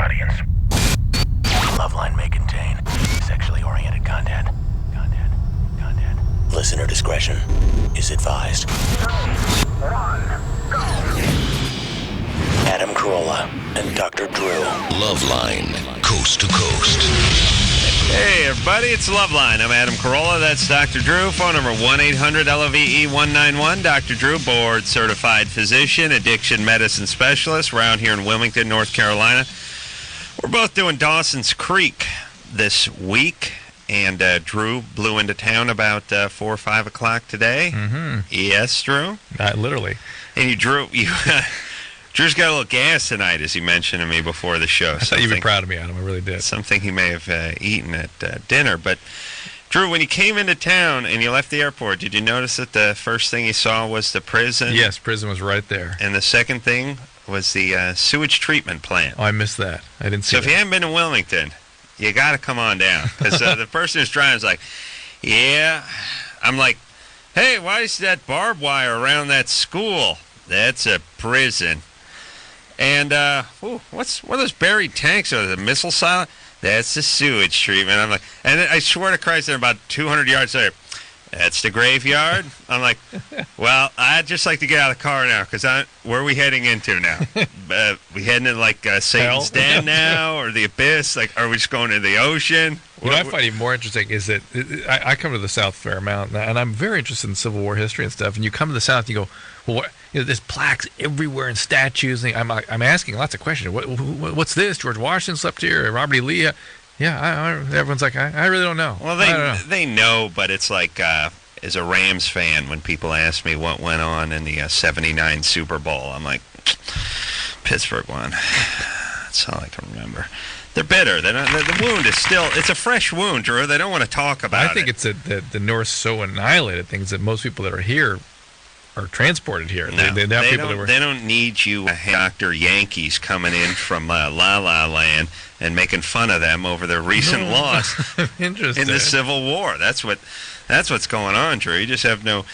audience. LoveLine may contain sexually oriented content. Listener discretion is advised. 3, 1, go. Adam Carolla and Dr. Drew. LoveLine, coast to coast. Hey, everybody, it's LoveLine. I'm Adam Carolla. That's Dr. Drew. Phone number 1-800-LOVE-191. Dr. Drew, board-certified physician, addiction medicine specialist. We're out here in Wilmington, North Carolina. We're both doing Dawson's Creek this week, and Drew blew into town about 4 or 5 o'clock today. Mm-hmm. Yes, Drew? Literally. And Drew's got a little gas tonight, as he mentioned to me before the show. I thought you'd be proud of me, Adam. I really did. Something he may have eaten at dinner. But, Drew, when you came into town and you left the airport, did you notice that the first thing you saw was the prison? Yes, prison was right there. And the second thing was the sewage treatment plant. Oh, I missed that. I didn't see So if you haven't been to Wilmington, you got to come on down. Because the person who's driving is like, yeah. I'm like, hey, why is that barbed wire around that school? That's a prison. And what are those buried tanks? Are the missile silo? That's the sewage treatment. I'm like, and I swear to Christ, they're about 200 yards there. That's the graveyard. I'm like, well, I'd just like to get out of the car now, because where are we heading into now? We heading into like Satan's Den now, or the abyss? Like, are we just going to the ocean? What I find even more interesting is that I come to the South a fair amount, and I'm very interested in Civil War history and stuff. And you come to the South, and you go, well, there's plaques everywhere and statues. And I'm asking lots of questions. What's this? George Washington slept here. Robert E. Lee. Yeah, everyone's like, I really don't know. Well, they know, but it's like, as a Rams fan, when people ask me what went on in the 79 Super Bowl, I'm like, Pittsburgh won. That's all I can remember. They're bitter. The wound is still, it's a fresh wound, Drew. They don't want to talk about it. I think it's that the North so annihilated things that most people that are here are transported here. No, they don't need you, Dr. Yankees, coming in from La La Land and making fun of them over their recent loss in the Civil War. That's what's going on, Drew. You just have no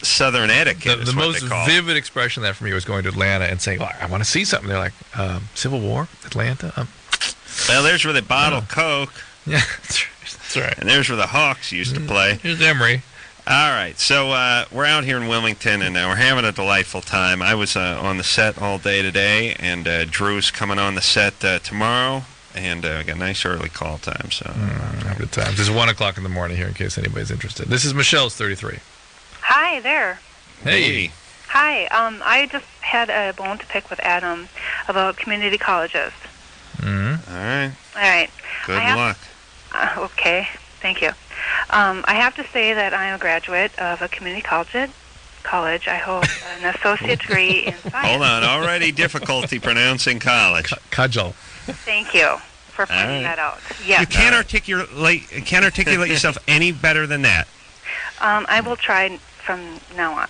Southern etiquette. The most vivid expression of that for me was going to Atlanta and saying, I want to see something. They're like, Civil War, Atlanta. Well, there's where they bottle Coke. Yeah, that's right. And there's where the Hawks used to play. Here's Emory. All right, so we're out here in Wilmington, and we're having a delightful time. I was on the set all day today, and Drew's coming on the set tomorrow, and we got a nice early call time. So have good times. It's 1 o'clock in the morning here, in case anybody's interested. This is Michelle's 33. Hi there. Hey. Hi. I just had a bone to pick with Adam about community colleges. Mm-hmm. All right. Good luck. Okay. Thank you. I have to say that I am a graduate of a community college. I hold an associate degree in science. Hold on. Already difficulty pronouncing college. Cudgel. Thank you for pointing that out. Yes. You can't articulate yourself any better than that. I will try from now on.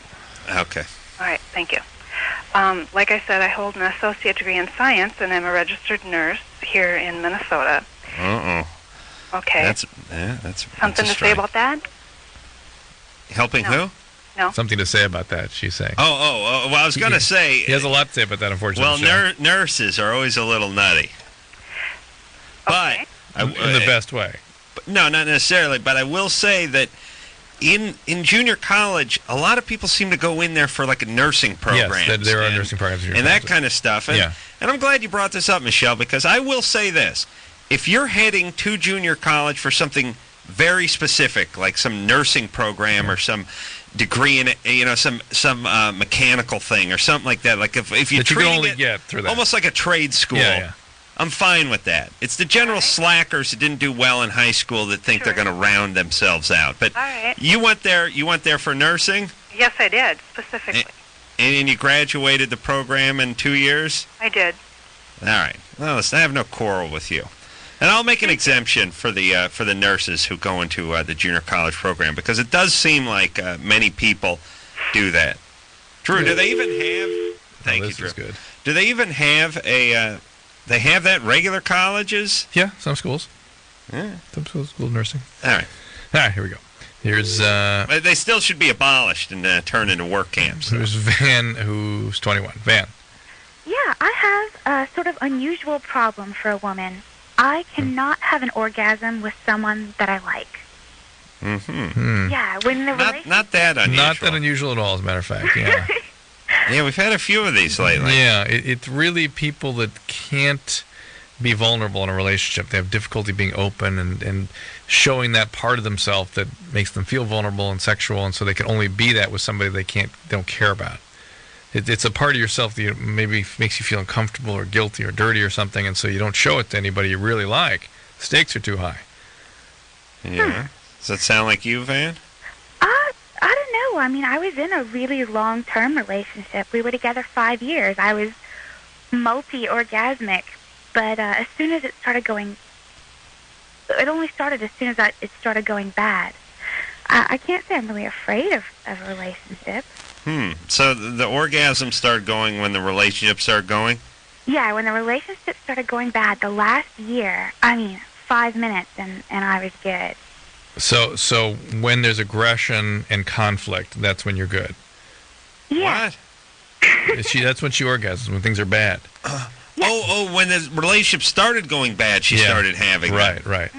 Okay. All right. Thank you. Like I said, I hold an associate degree in science, and I'm a registered nurse here in Minnesota. Uh-oh. Okay. That's something to say about that? Helping who? No. Something to say about that, she's saying. Oh, well, I was going to say... He has a lot to say about that, unfortunately. Well, nurses are always a little nutty. Okay. But... in the best way. No, not necessarily, but I will say that in junior college, a lot of people seem to go in there for like a nursing program. Yes, there are nursing programs. And that kind of stuff. And I'm glad you brought this up, Michelle, because I will say this. If you're heading to junior college for something very specific, like some nursing program or some degree in some mechanical thing or something like that, like if you're treating it almost like a trade school, I'm fine with that. It's the general slackers who didn't do well in high school that think they're going to round themselves out. But you went there for nursing? Yes, I did, specifically. And you graduated the program in 2 years? I did. All right. Well, listen, I have no quarrel with you. And I'll make an exemption for the nurses who go into the junior college program, because it does seem like many people do that. Drew, do they even have... Thank you, Drew. Is good. Do they even have a... they have that regular colleges? Yeah, some schools. Yeah. Some schools nursing. All right, here we go. Here's... they still should be abolished and turned into work camps. There's Van, who's 21. Van. Yeah, I have a sort of unusual problem for a woman. I cannot have an orgasm with someone that I like. Mm-hmm. Yeah, when the relationship... Not that unusual. Not that unusual at all, as a matter of fact. Yeah. Yeah, we've had a few of these lately. Yeah, it's really people that can't be vulnerable in a relationship. They have difficulty being open and showing that part of themselves that makes them feel vulnerable and sexual, and so they can only be that with somebody they don't care about. It's a part of yourself that maybe makes you feel uncomfortable or guilty or dirty or something, and so you don't show it to anybody you really like. The stakes are too high. Yeah. Does that sound like you, Van? I don't know. I mean, I was in a really long-term relationship. We were together 5 years. I was multi-orgasmic, but as soon as it started going... It only started as soon as it started going bad. I can't say I'm really afraid of a relationship. So the orgasm started going when the relationship started going? Yeah, when the relationship started going bad, the last year, 5 minutes, and I was good. So when there's aggression and conflict, that's when you're good. Yeah. What? That's when she orgasms, when things are bad. When the relationship started going bad, she started having that. Right.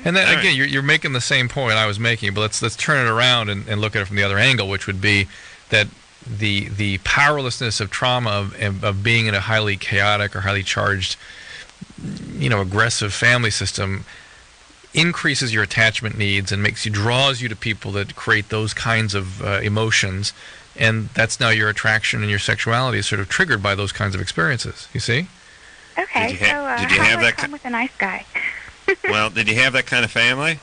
And then, again, you're making the same point I was making, but let's turn it around and look at it from the other angle, which would be that the powerlessness of trauma of being in a highly chaotic or highly charged, aggressive family system increases your attachment needs and draws you to people that create those kinds of emotions, and that's now your attraction and your sexuality is sort of triggered by those kinds of experiences. You see? Okay, did you how have do I that come with a nice guy? Well, did you have that kind of family?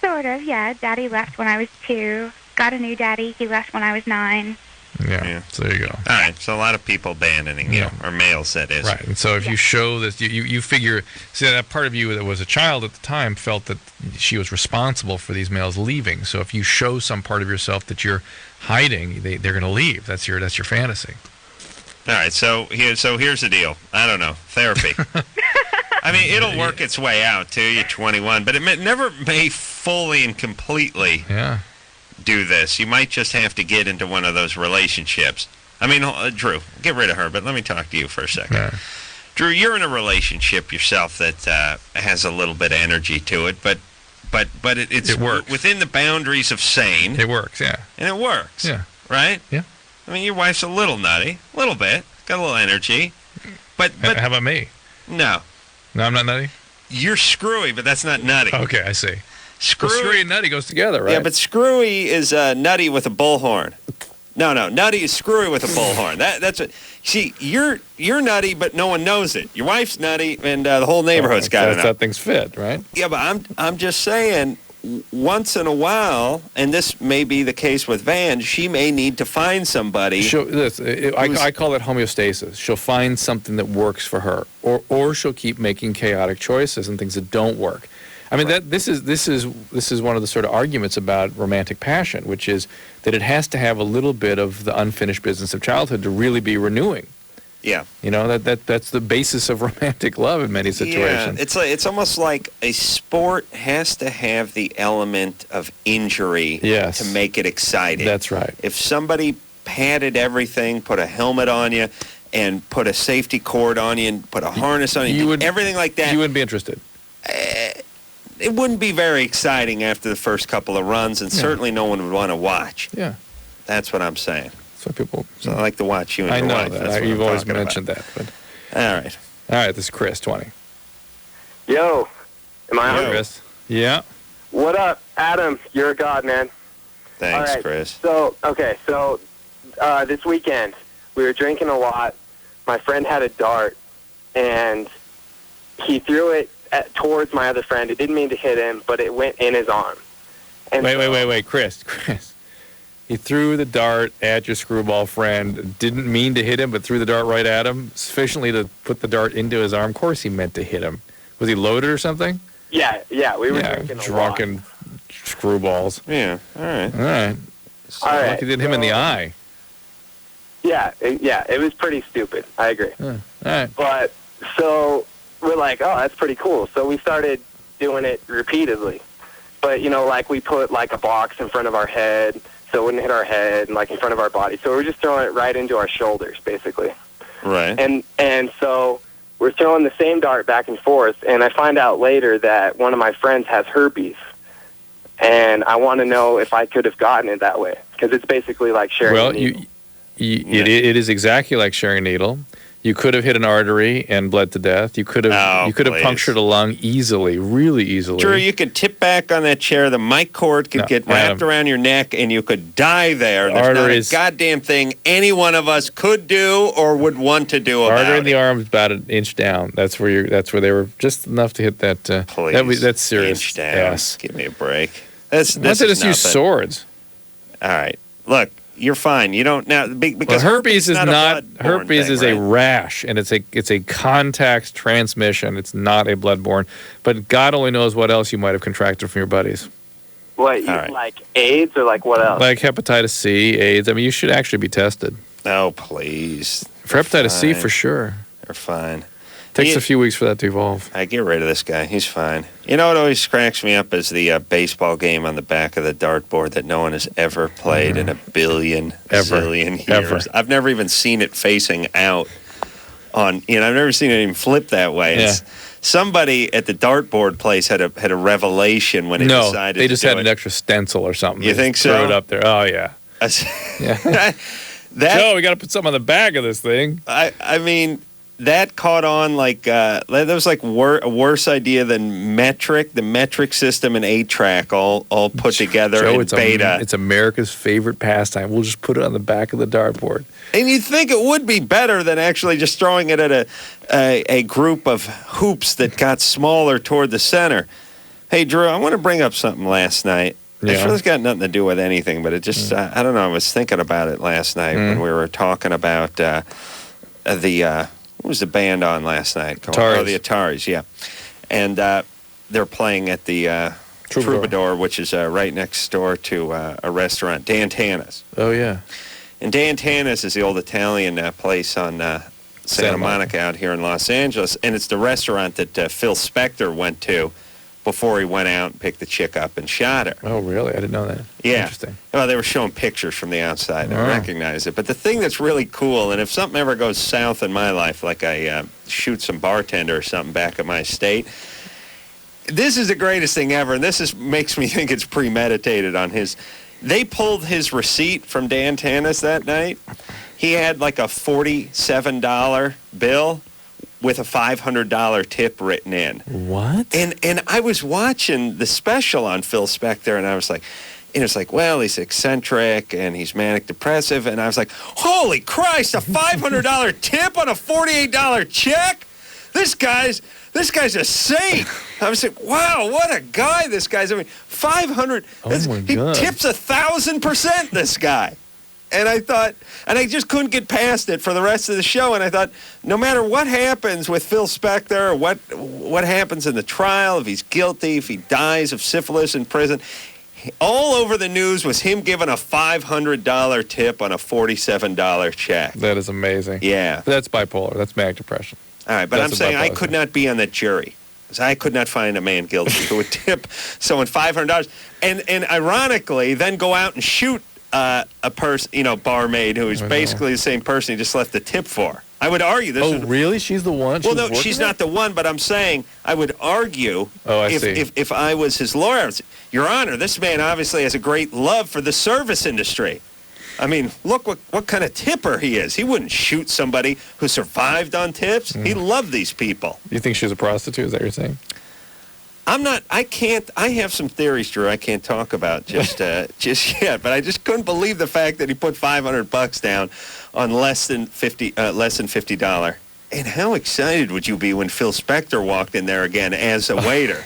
Sort of, yeah. Daddy left when I was 2. Got a new daddy. He left when I was 9. Yeah. So there you go. All right. So a lot of people abandoning you, or males, that is. Right. And so if you show that you figure, see, that part of you that was a child at the time felt that she was responsible for these males leaving. So if you show some part of yourself that you're hiding, they're going to leave. That's your fantasy. All right. So here's the deal. I don't know. Therapy. I mean, it'll work its way out too. You're 21, but it never may fully and completely. Yeah. Do this. You might just have to get into one of those relationships. I mean, Drew, get rid of her, but let me talk to you for a second. Yeah. Drew, you're in a relationship yourself that has a little bit of energy to it, but it works within the boundaries of sane. It works, yeah. And it works. Yeah. Right? Yeah. I mean, your wife's a little nutty, a little bit, got a little energy, but how about me? No, I'm not nutty. You're screwy, but that's not nutty. Okay, I see. Screwy, screwy and nutty goes together, right? Yeah, but screwy is nutty with a bullhorn. No, nutty is screwy with a bullhorn. That's what. See, you're nutty, but no one knows it. Your wife's nutty, and the whole neighborhood's got it. That's how things fit, right? Yeah, but I'm just saying, once in a while, and this may be the case with Van, she may need to find somebody. I call it homeostasis. She'll find something that works for her, or she'll keep making chaotic choices and things that don't work. I mean, this is one of the sort of arguments about romantic passion, which is that it has to have a little bit of the unfinished business of childhood to really be renewing. Yeah. That's the basis of romantic love in many situations. Yeah, it's almost like a sport has to have the element of injury to make it exciting. That's right. If somebody padded everything, put a helmet on you, and put a safety cord on you, and put a harness on you, everything like that, you wouldn't be interested. It wouldn't be very exciting after the first couple of runs, and certainly no one would want to watch. Yeah. That's what I'm saying. So people. So I like to watch you and your wife. I know that. You've always mentioned that. But. All right. This is Chris, 20. Yo. Am I on? Chris. Yeah. What up, Adam? You're a god, man. Thanks, all right. Chris. So this weekend, we were drinking a lot. My friend had a dart, and he threw it towards my other friend. It didn't mean to hit him, but it went in his arm. And wait, Chris. He threw the dart at your screwball friend. Didn't mean to hit him, but threw the dart right at him, sufficiently to put the dart into his arm. Of course he meant to hit him. Was he loaded or something? Yeah, we were drinking a drunken lot. Screwballs. Yeah, all right. All right. Lucky did him in the eye. Yeah, it was pretty stupid. I agree. All right. But, so, we're like, oh, that's pretty cool. So we started doing it repeatedly. But, we put, a box in front of our head, so it wouldn't hit our head and like in front of our body. So we were just throwing it right into our shoulders, basically. Right. And so we're throwing the same dart back and forth, and I find out later that one of my friends has herpes, and I want to know if I could have gotten it that way, because it's basically like sharing a needle. It is exactly like sharing a needle. You could have hit an artery and bled to death. You could have punctured a lung easily, really easily. Drew, you could tip back on that chair. The mic cord could get wrapped around your neck, and you could die there. There's not a goddamn thing any one of us could do or would want to do about it. Artery in the arm is about an inch down. That's where they were just enough to hit that. That's serious. Inch down. Yes. Give me a break. This Why don't they just use swords? All right. Look. You're fine. You don't now because herpes is not herpes thing, is right? a rash, and it's a contact transmission. It's not a bloodborne. But God only knows what else you might have contracted from your buddies. What, like AIDS or like what else? Like hepatitis C, AIDS. I mean, you should actually be tested. Oh, please. For hepatitis C, for sure. They're fine. Takes a few weeks for that to evolve. I get rid of this guy. He's fine. You know what always cracks me up is the baseball game on the back of the dartboard that no one has ever played in a zillion years. I've never even seen it facing out on. I've never seen it even flip that way. Yeah. Somebody at the dartboard place had a revelation when they decided. They just had an extra stencil or something. You think so? Throw it up there. Oh yeah. Yeah. Joe, we got to put something on the back of this thing. I mean. That caught on like that was like a worse idea than the metric system and 8-track all put together in beta. It's America's favorite pastime. We'll just put it on the back of the dartboard. And you'd think it would be better than actually just throwing it at a group of hoops that got smaller toward the center. Hey, Drew, I want to bring up something last night. Yeah. It's really got nothing to do with anything, but it just I don't know. I was thinking about it last night when we were talking about what was the band on last night? Ataris. Oh, the Ataris, yeah. And they're playing at the Troubadour, which is right next door to a restaurant, Dan Tana's. Oh, yeah. And Dan Tana's is the old Italian place on Santa Monica out here in Los Angeles. And it's the restaurant that Phil Spector went to before he went out and picked the chick up and shot her. Oh, really? I didn't know that. Yeah. Interesting. Well, they were showing pictures from the outside. I recognize it. But the thing that's really cool, and if something ever goes south in my life, like I shoot some bartender or something back at my estate, this is the greatest thing ever, and this makes me think it's premeditated on his. They pulled his receipt from Dan Tana's that night. He had like a $47 bill with a $500 tip written in. What? And I was watching the special on Phil Spector, and I was like, well, he's eccentric and he's manic depressive, and I was like, holy Christ, a $500 tip on a $48 check? This guy's a saint. I was like, wow, what a guy this guy's. I mean, 500. Oh my God. He tips 1,000%. This guy. And I thought, and I just couldn't get past it for the rest of the show. And I thought, no matter what happens with Phil Spector, or what happens in the trial, if he's guilty, if he dies of syphilis in prison, all over the news was him giving a $500 tip on a $47 check. That is amazing. Yeah. That's bipolar. That's manic depression. All right, but I'm saying I could not be on that jury. Because I could not find a man guilty who would tip someone $500. And ironically, then go out and shoot a person, barmaid who is basically the same person he just left the tip for. I would argue this. Oh, really? She's the one? Well, no, she's not the one, but I'm saying I would argue if I was his lawyer, Your Honor, this man obviously has a great love for the service industry. I mean, look what kind of tipper he is. He wouldn't shoot somebody who survived on tips. He loved these people. You think she's a prostitute? Is that what you're saying? I have some theories, Drew, I can't talk about just yet, but I just couldn't believe the fact that he put $500 down on less than $50. And how excited would you be when Phil Spector walked in there again as a waiter?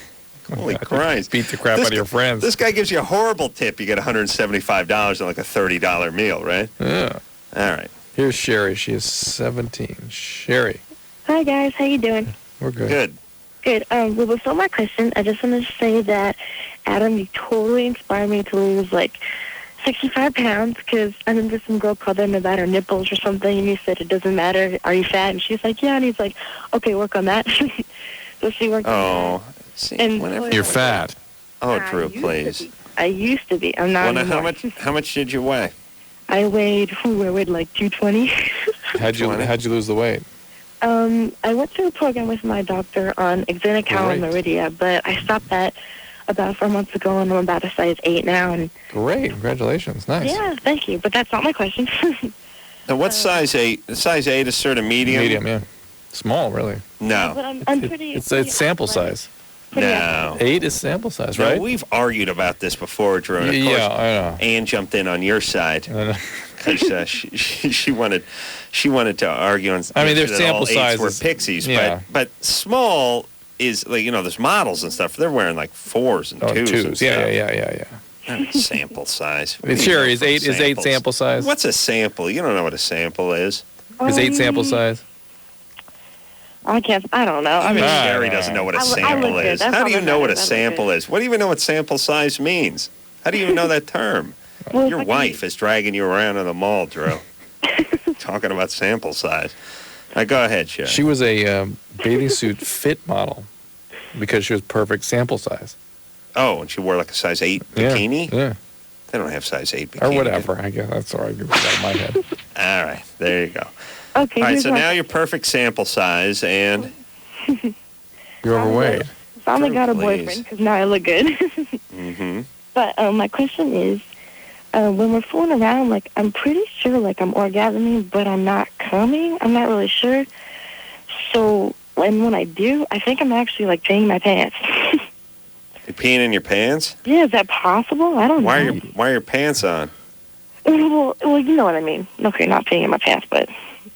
Holy Christ. Beat the crap out of your friends. This guy gives you a horrible tip. You get $175 on like a $30 meal, right? Yeah. All right. Here's Sherry. She is 17. Sherry. Hi, guys. How you doing? We're good. Good. Good. Well, before my question, I just wanted to say that, Adam, you totally inspired me to lose, 65 pounds, because I remember some girl called in about her nipples or something, and you said it doesn't matter. Are you fat? And she's like, yeah. And he's like, okay, work on that. So she worked on that. See, And you're fat. Oh, Drew, please. I used to be. I'm not Well, now, anymore. how much did you weigh? I weighed like 220. How'd you lose the weight? I went through a program with my doctor on Exenical and Meridia, but I stopped that about 4 months ago, and I'm about a size 8 now. And Great, congratulations, nice. yeah, thank you. But that's not my question. Now, what's size 8? Size 8 is sort of medium? Medium, yeah. Small, really. No. But I'm pretty. It's sample size. No. 8 is sample size, No, right? we've argued about this before, Drew. And of Yeah, course, I know. Ann jumped in on your side I know. because she wanted to argue on. I mean, their that sample all 8s sizes- were pixies, yeah. but small is like there's models and stuff. They're wearing like 4s and 2s. And twos. Yeah. Sample size. Sherry, is 8 sample size? What's a sample? You don't know what a sample is. Is 8 sample size? I don't know. I mean, Nah, Sherry nah. doesn't know what a I look sample good. is. That's How all do you that know what a matters. I look sample good. is? What do you even know what sample size means? How do you even know that term? Well, Your if I wife is dragging you around in the mall, Drew, talking about sample size. Go ahead, Sherry. She was a bathing suit fit model because she was perfect sample size. Oh, and she wore like a size 8 Yeah, bikini? Yeah. They don't have size 8 bikini. Or whatever. I guess that's all right. Out of my head. All right, there you go. Okay. All right, here's so my- now you're perfect sample size, and You're overweight. Finally Drew, got a please. boyfriend because now I look good. But my question is, when we're fooling around, like I'm pretty sure like I'm orgasming, but I'm not coming. I'm not really sure. So when I do, I think I'm actually like peeing my pants. you're peeing in your pants? Yeah, is that possible? I don't know. Why are your pants on? Well, you know what I mean. Okay, not peeing in my pants, but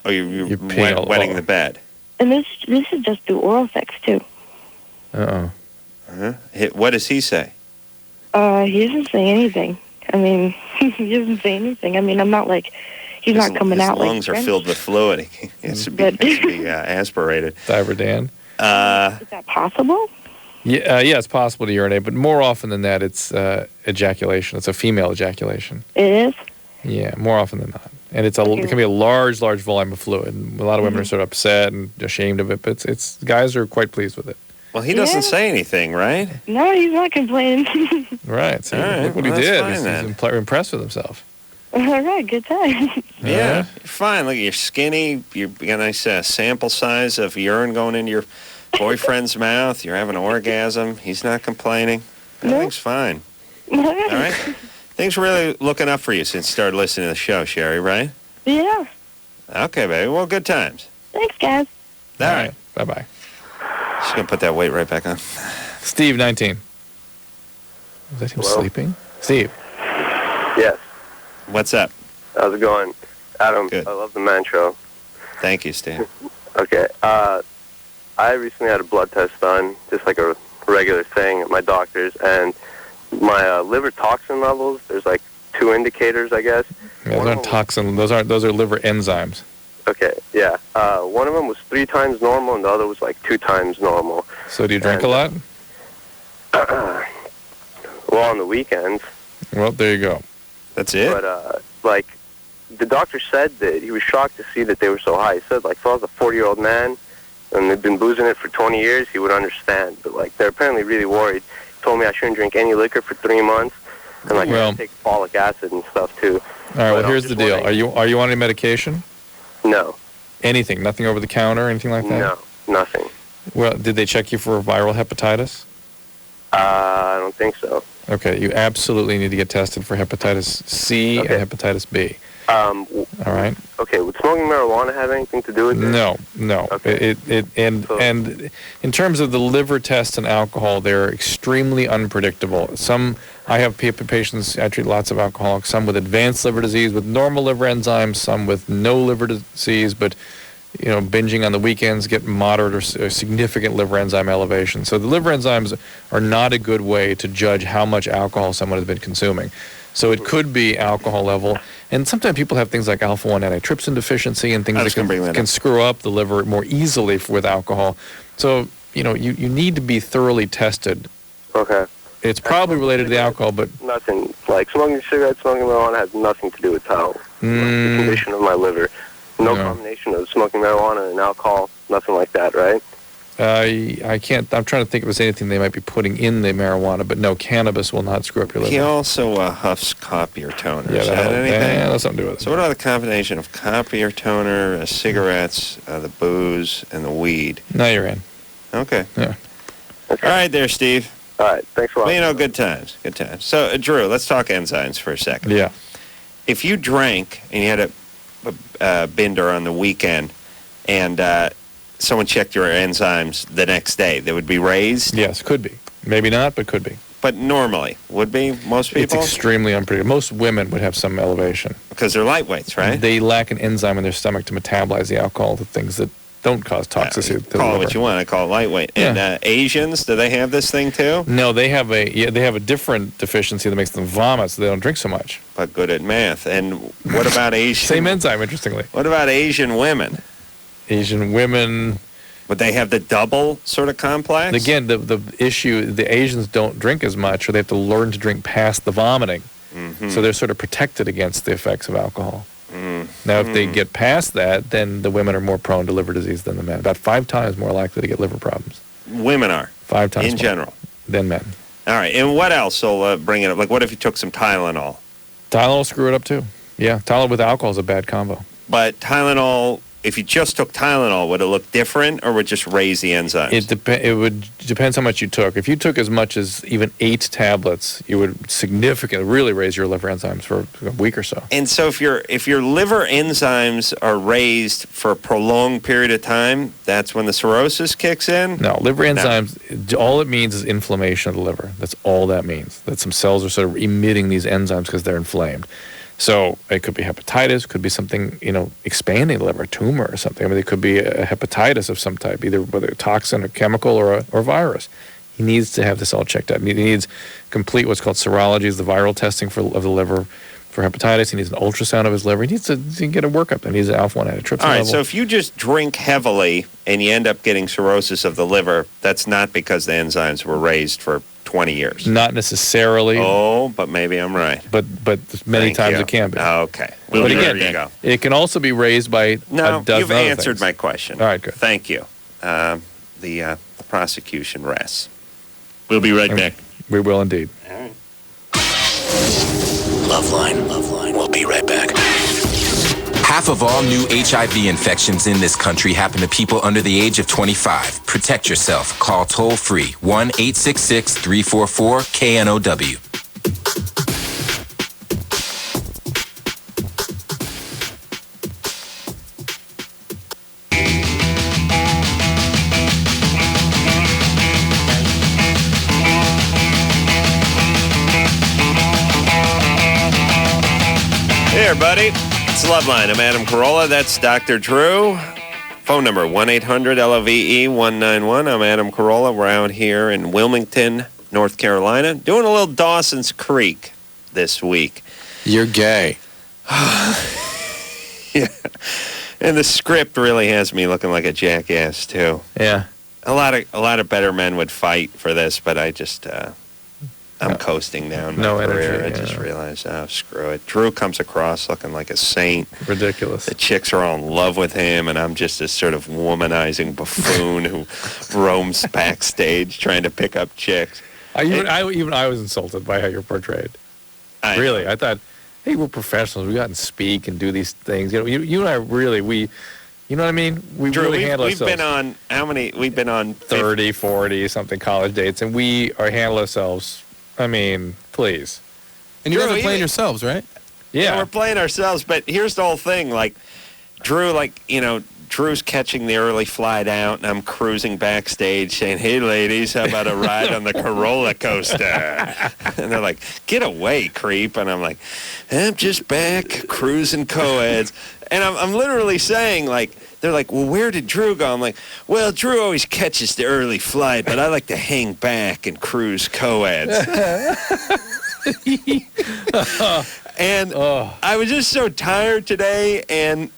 Oh, you're peeing all wetting over. the bed. and this is just through oral sex too. Uh-oh. Huh? What does he say? He doesn't say anything. I mean, he doesn't say anything. I mean, I'm not like he's not coming out like. His lungs are filled with fluid. He has to be aspirated. Diver Dan. Is that possible? Yeah, it's possible to urinate, but more often than that, it's ejaculation. It's a female ejaculation. It is. Yeah, more often than not. And it can be a large volume of fluid. And a lot of women are sort of upset and ashamed of it, but it's guys are quite pleased with it. Well, he doesn't say anything, right? No, he's not complaining. Right. See, All right, look what he well, did. that's fine, He's then. impressed with himself. All right, good time. Yeah, you're fine. Look, you're skinny. You got a nice sample size of urine going into your boyfriend's mouth. You're having an orgasm. He's not complaining. Everything's fine. All All right? Things really looking up for you since you started listening to the show, Sherry, right? Yeah. Okay, baby. Well, good times. Thanks, guys. All right. Bye-bye. Just going to put that weight right back on. Steve, 19. Was that him sleeping? Steve. Yes. What's up? How's it going? Adam, Good. I love the man show. Thank you, Steve. Okay. I recently had a blood test done, just like a regular thing at my doctor's, and my liver toxin levels, there's like 2 indicators, I guess. Yeah, those aren't toxin. Those are liver enzymes. Okay, yeah. One of them was 3 times normal, and the other was like 2 times normal. So do you drink a lot? Well, on the weekends. Well, there you go. That's it? But, like, the doctor said that he was shocked to see that they were so high. He said, like, if I was a 40-year-old man and they've been boozing it for 20 years, he would understand. But, like, they're apparently really worried. He told me I shouldn't drink any liquor for 3 months. And, like, I gotta take folic acid and stuff, too. All right, well, here's the deal. Are you on any medication? No. Anything? Nothing over the counter? Anything like that? No, nothing. Well, did they check you for viral hepatitis? I don't think so. Okay, you absolutely need to get tested for hepatitis C and hepatitis B. All right. Okay, would smoking marijuana have anything to do with this? No. Okay. And in terms of the liver test and alcohol, they're extremely unpredictable. I have patients, I treat lots of alcoholics, some with advanced liver disease with normal liver enzymes, some with no liver disease, but binging on the weekends get moderate or significant liver enzyme elevation. So the liver enzymes are not a good way to judge how much alcohol someone has been consuming. So it could be alcohol level. And sometimes people have things like alpha-1 antitrypsin deficiency and things that can screw up the liver more easily with alcohol. So, you need to be thoroughly tested. Okay. It's probably related to the alcohol, but... Nothing. Like, smoking cigarettes, smoking marijuana has nothing to do with how the condition of my liver. No combination of smoking marijuana and alcohol, nothing like that, right? I can't. I'm trying to think if there's anything they might be putting in the marijuana, but no, cannabis will not screw up your liver. He also huffs copier toner. Yeah, Is that anything? Yeah, that's something to do with it. So what about the combination of copier toner, cigarettes, the booze, and the weed? Now you're in. Okay. Yeah. Okay. All right there, Steve. All right, thanks a lot. Well, good times. Good times. So, Drew, let's talk enzymes for a second. Yeah. If you drank and you had a binder on the weekend and someone checked your enzymes the next day, they would be raised? Yes, could be. Maybe not, but could be. But normally, would be most people? It's extremely unpredictable. Most women would have some elevation. Because they're lightweights, right? They lack an enzyme in their stomach to metabolize the alcohol, the things that don't cause toxicity to the call liver. it what you want. I call it lightweight. Yeah. And Asians, do they have this thing too? No, they have a different deficiency that makes them vomit, so they don't drink so much. But good at math. And what about Asian? Same enzyme, interestingly. What about Asian women? Asian women. Would they have the double sort of complex? Again, the issue, the Asians don't drink as much, or they have to learn to drink past the vomiting. Mm-hmm. So they're sort of protected against the effects of alcohol. Now, if they get past that, then the women are more prone to liver disease than the men. About 5 times more likely to get liver problems. Women are. 5 times in more general. Than men. All right. And what else will bring it up? Like, what if you took some Tylenol? Tylenol will screw it up, too. Yeah, Tylenol with alcohol is a bad combo. But Tylenol, if you just took Tylenol, would it look different or would it just raise the enzymes? It would depends how much you took. If you took as much as even 8 tablets, you would significantly really raise your liver enzymes for a week or so. And so if your liver enzymes are raised for a prolonged period of time, that's when the cirrhosis kicks in? No, liver enzymes, all it means is inflammation of the liver. That's all that means. That some cells are sort of emitting these enzymes because they're inflamed. So it could be hepatitis, could be something, expanding the liver, a tumor or something. I mean, it could be a hepatitis of some type, either whether a toxin or chemical or virus. He needs to have this all checked out. He needs complete what's called serology, is the viral testing of the liver for hepatitis. He needs an ultrasound of his liver. He needs to get a workup. He needs an alpha-1 antitrypsin level. All right, so if you just drink heavily and you end up getting cirrhosis of the liver, that's not because the enzymes were raised for 20 years. Not necessarily. Oh, but maybe I'm right. But many times it can be. Okay. But there again, you go. it can also be raised by a dozen you've other answered things. my question. All right, good. Thank you. The prosecution rests. We'll be right back. We will indeed. All right. LoveLine. We'll be right back. Half of all new HIV infections in this country happen to people under the age of 25. Protect yourself. Call toll-free 1-866-344-KNOW. Hey, everybody. It's LoveLine. I'm Adam Carolla. That's Dr. Drew. Phone number 1-800-LOVE-191. I'm Adam Carolla. We're out here in Wilmington, North Carolina, doing a little Dawson's Creek this week. You're gay. Yeah. And the script really has me looking like a jackass, too. Yeah. A lot of better men would fight for this, but I just... I'm coasting down my career. Energy, I just realized, screw it. Drew comes across looking like a saint. Ridiculous. The chicks are all in love with him, and I'm just this sort of womanizing buffoon who roams backstage trying to pick up chicks. I was insulted by how you're portrayed. Really, I thought, hey, we're professionals. We go out and speak and do these things. You and I really, you know what I mean? Drew, really handle we've ourselves. been on, how many? We've been on 30, 40, something college dates, and we handle ourselves. I mean, please. And you guys are playing yourselves, right? Yeah, we're playing ourselves, but here's the whole thing. Drew, Drew's catching the early flight out, and I'm cruising backstage saying, hey, ladies, how about a ride on the Corolla coaster? And they're like, get away, creep. And I'm like, I'm just back cruising co-eds. And I'm literally saying, they're like, well, where did Drew go? I'm like, well, Drew always catches the early flight, but I like to hang back and cruise co-eds. And I was just so tired today, and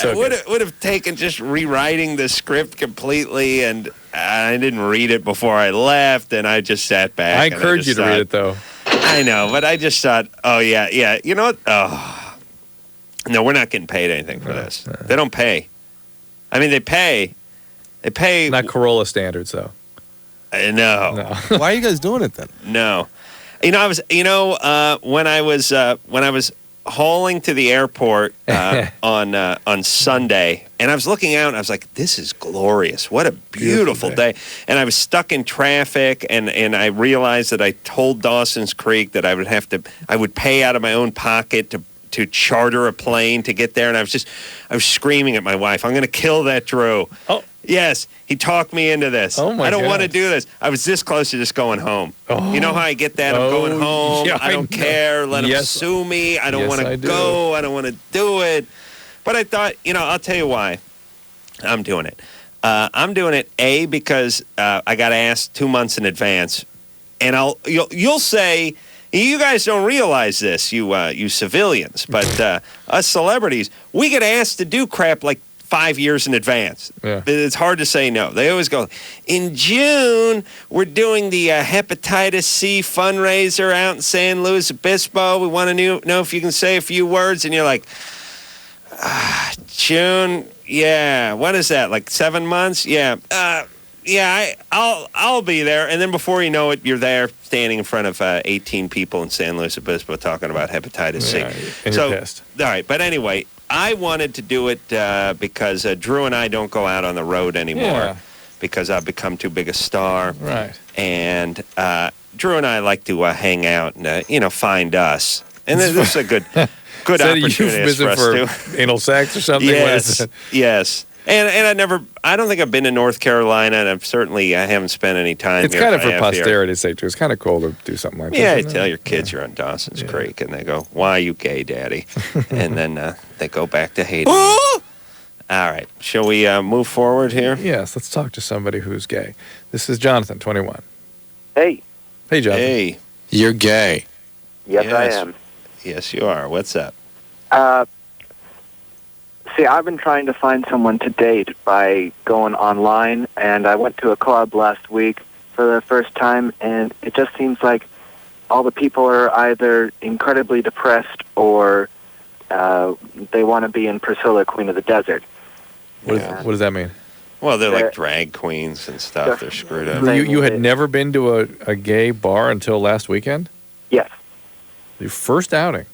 I would have taken just rewriting the script completely, and I didn't read it before I left, and I just sat back. I encouraged you to read it, though. I know, but I just thought, oh, yeah. You know what? Oh. No, we're not getting paid anything for this. They don't pay. I mean, they pay, They pay Not Corolla standards, though. No. Why are you guys doing it then? No. When I was hauling to the airport on Sunday, and I was looking out, and I was like, "This is glorious! What a beautiful day!" And I was stuck in traffic, and I realized that I told Dawson's Creek that I would pay out of my own pocket to charter a plane to get there, and I was screaming at my wife, "I'm going to kill that Drew!" Oh. Yes, he talked me into this. Oh my I don't want to gosh. do this. I was this close to just going home. Oh. You know how I get that? I'm going home. Yeah, I don't care. Let him sue me. I don't want to go. I don't want to do it. But I thought, I'll tell you why I'm doing it. I'm doing it, A, because I got asked 2 months in advance. And you'll say, you guys don't realize this, you civilians, but us celebrities, we get asked to do crap like 5 years in advance. Yeah. It's hard to say no. They always go, in June, we're doing the hepatitis C fundraiser out in San Luis Obispo. We want to know if you can say a few words. And you're like, June? Yeah. What is that, like 7 months? Yeah. I'll be there. And then before you know it, you're there standing in front of 18 people in San Luis Obispo talking about hepatitis C. And you're pissed. All right. But anyway, I wanted to do it because Drew and I don't go out on the road anymore because I've become too big a star. Right. And Drew and I like to hang out and, find us. And this is a good opportunity for us to. Anal sex or something? Yes. Yes. And I don't think I've been to North Carolina, and I haven't spent any time it's here. It's kind of for posterity's sake, too. It's kind of cool to do something like that. Yeah, I tell your kids you're on Dawson's Creek, and they go, "Why are you gay, Daddy?" And then they go back to hating you. All right. Shall we move forward here? Yes, let's talk to somebody who's gay. This is Jonathan, 21. Hey. Hey, Jonathan. Hey. You're gay. Yes, I am. Yes, you are. What's up? See, I've been trying to find someone to date by going online, and I went to a club last week for the first time, and it just seems like all the people are either incredibly depressed or they want to be in Priscilla, Queen of the Desert. What does that mean? Well, they're like drag queens and stuff. They're screwed up. You had never been to a gay bar until last weekend? Yes. Your first outing?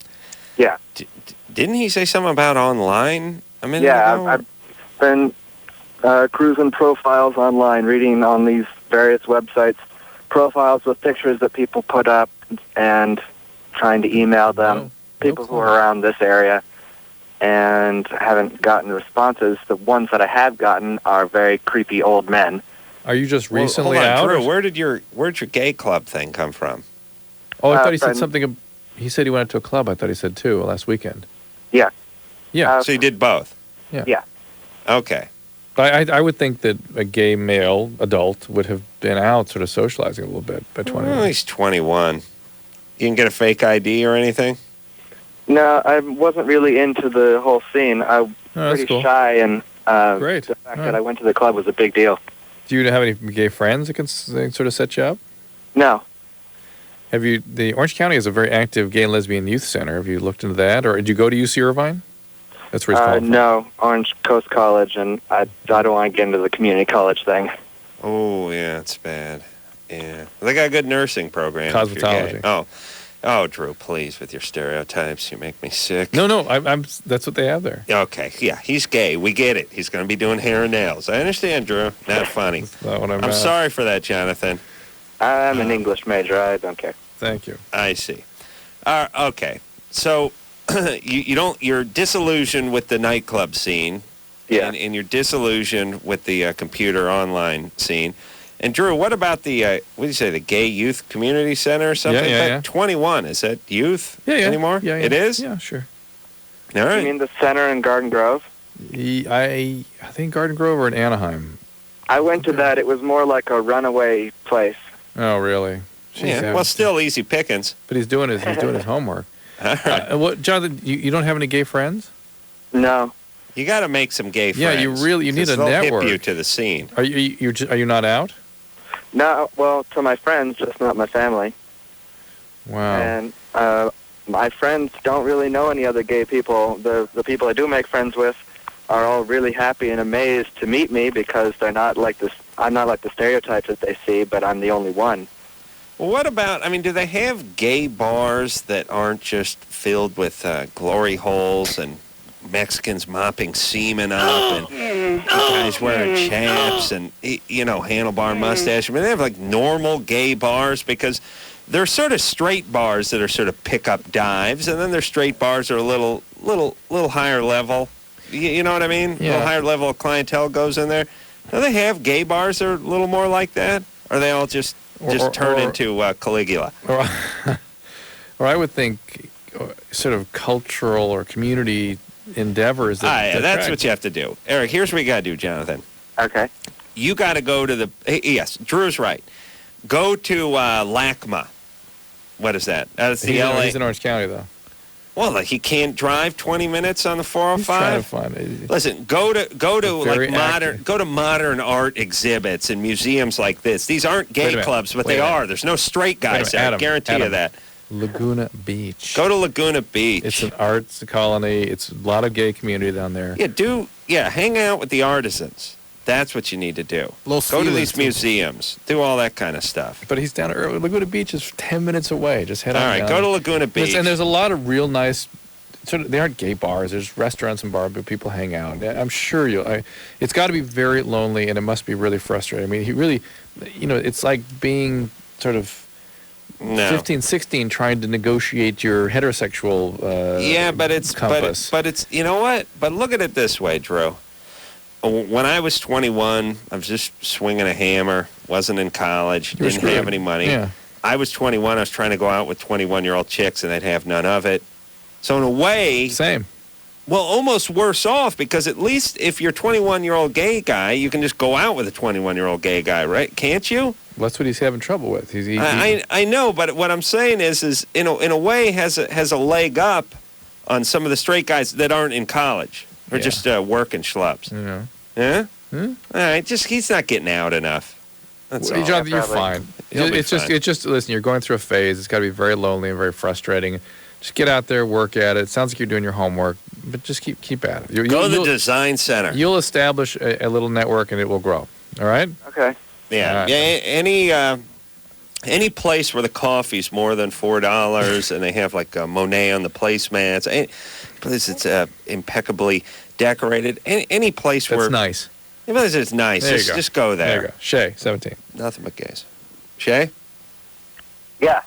Yeah. Didn't he say something about online a minute ago? I've been cruising profiles online, reading on these various websites, profiles with pictures that people put up and trying to email them, people who are around this area, and haven't gotten responses. The ones that I have gotten are very creepy old men. Are you just recently hold on, out? Drew, where'd your gay club thing come from? Oh, I thought he said something. He said he went to a club. I thought he said two last weekend. Yeah. Yeah. So you did both? Yeah. Okay. I would think that a gay male adult would have been out sort of socializing a little bit by 21. Well, he's 21. You can get a fake ID or anything? No, I wasn't really into the whole scene. I'm pretty shy, and Great. the fact that I went to the club was a big deal. Do you have any gay friends that can sort of set you up? No. The Orange County has a very active gay and lesbian youth center. Have you looked into that? Or did you go to UC Irvine? That's where it's called. No, Orange Coast College, and I don't want to get into the community college thing. Oh, yeah, it's bad. Yeah. Well, they got a good nursing program. Cosmetology. Oh, Drew, please, with your stereotypes. You make me sick. No, that's what they have there. Okay, yeah, he's gay. We get it. He's going to be doing hair and nails. I understand, Drew. Not funny. That's not what I'm sorry for that, Jonathan. I'm an English major. I don't care. Thank you. I see. Okay, so you're disillusioned with the nightclub scene. Yeah. And you're disillusioned with the computer online scene. And Drew, what about the what do you say, the Gay Youth Community Center or something? Yeah. 21, is that youth anymore? Yeah. It is? Yeah, sure. All right. You mean the center in Garden Grove? I think Garden Grove or in Anaheim. I went to that. It was more like a runaway place. Oh, really? Yeah. Well, still easy pickings. But he's doing his homework. All right. Jonathan, you don't have any gay friends? No. You got to make some gay friends. Yeah, you need a network. Hip you to the scene. Are you not out? No, well, to my friends, just not my family. Wow. And my friends don't really know any other gay people. The people I do make friends with are all really happy and amazed to meet me because they're not like this. I'm not like the stereotypes that they see, but I'm the only one. Well, what about, I mean, do they have gay bars that aren't just filled with glory holes and Mexicans mopping semen up and guys wearing chaps and, handlebar mustache? I mean, they have, like, normal gay bars because they're sort of straight bars that are sort of pick-up dives, and then there's straight bars that are a little higher level. You know what I mean? Yeah. A little higher level of clientele goes in there. Do they have gay bars that are a little more like that? Or are they all just turn into Caligula? Or I would think sort of cultural or community endeavors. That's what you have to do. Eric, here's what you got to do, Jonathan. Okay. You got to go to yes, Drew's right. Go to LACMA. What is that? That's the LA. He's in Orange County, though. Well, like he can't drive 20 minutes on the 405. He's trying to find it. Listen, go to modern art exhibits and museums like this. These aren't gay clubs, but they are. There's no straight guys there. I guarantee you that. Laguna Beach. Go to Laguna Beach. It's an arts colony. It's a lot of gay community down there. Hang out with the artisans. That's what you need to do. Go to these museums. Do all that kind of stuff. But he's down early. Laguna Beach is 10 minutes away. Just head on down. All right, go to Laguna Beach. And there's a lot of real nice, they aren't gay bars. There's restaurants and bars where people hang out. I'm sure it's got to be very lonely, and it must be really frustrating. I mean, he really, it's like being sort of 15, 16 trying to negotiate your heterosexual compass. But it's, you know what? But look at it this way, Drew. When I was 21, I was just swinging a hammer, wasn't in college, didn't have any money. Yeah. I was 21, I was trying to go out with 21-year-old chicks, and they'd have none of it. So in a way... Same. Well, almost worse off, because at least if you're a 21-year-old gay guy, you can just go out with a 21-year-old gay guy, right? Can't you? Well, that's what he's having trouble with. I know, but what I'm saying is in a way has a leg up on some of the straight guys that aren't in college or just working schlubs. Yeah. Yeah? All right, he's not getting out enough. That's all. Jonathan, you're fine. It's just listen, you're going through a phase. It's got to be very lonely and very frustrating. Just get out there, work at it. It sounds like you're doing your homework, but just keep at it. Go to the design center. You'll establish a little network, and it will grow. All right? Okay. Yeah. Any place where the coffee's more than $4 and they have like Monet on the placemats. Any place it's impeccably decorated. Any place where that's nice. Any place it's nice. Just go there. There you go. Shay, 17. Nothing but gays. Shay? Yeah.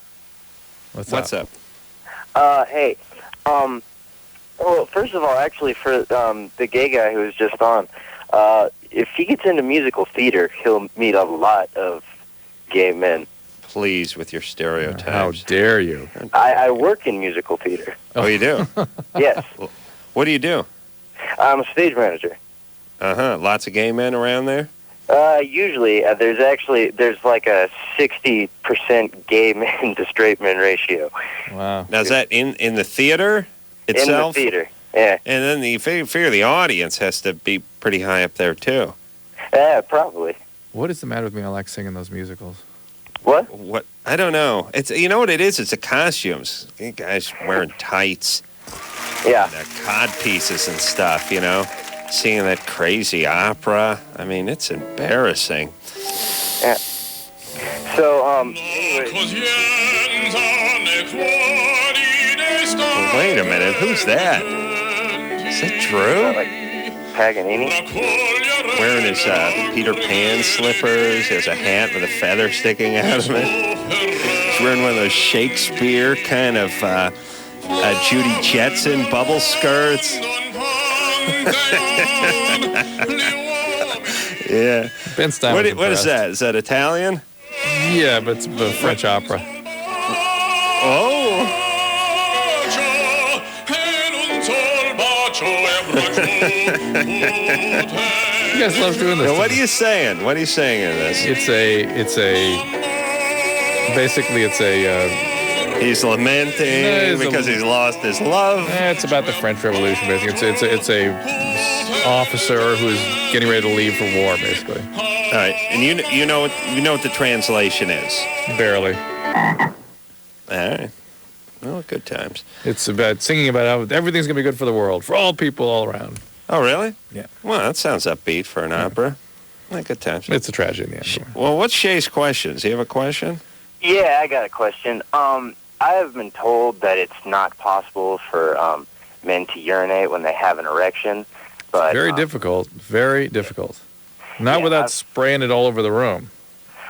What's up? Hey. Well, first of all, actually, for the gay guy who was just on, if he gets into musical theater, he'll meet a lot of gay men. Please, with your stereotypes. How dare you? I work in musical theater. Oh, you do? Yes. What do you do? I'm a stage manager. Lots of gay men around there? Usually, there's like a 60% gay men to straight men ratio. Wow. Now, is that in the theater itself? In the theater, yeah. And then you figure the audience has to be pretty high up there, too. Yeah, probably. What is the matter with me? I like singing those musicals. What? I don't know. It's what it is? It's the costumes. Guys wearing tights. Yeah. And cod pieces and stuff, Seeing that crazy opera. I mean, it's embarrassing. Yeah. So, wait a minute. Who's that? Is that Drew? Like Paganini? Wearing his Peter Pan slippers. He has a hat with a feather sticking out of it. He's wearing one of those Shakespeare kind of Judy Jetson bubble skirts. Yeah. Ben Stein. What is that? Is that Italian? Yeah, but it's a French opera. Oh. You guys love doing this. Now, what are you saying? What are you saying in this? Basically it's a he's lamenting because he's lost his love. It's about the French Revolution, basically. It's a officer who's getting ready to leave for war, basically. All right, and you know what the translation is? Barely. All right. Well, good times. It's about singing about how everything's gonna be good for the world, for all people all around. Oh, really? Yeah. Well, that sounds upbeat for an opera. Good times. It's a tragedy in the end. Well, what's Shay's question? Does he have a question? Yeah, I got a question. I have been told that it's not possible for men to urinate when they have an erection, but Very difficult. Very difficult. Not without spraying it all over the room.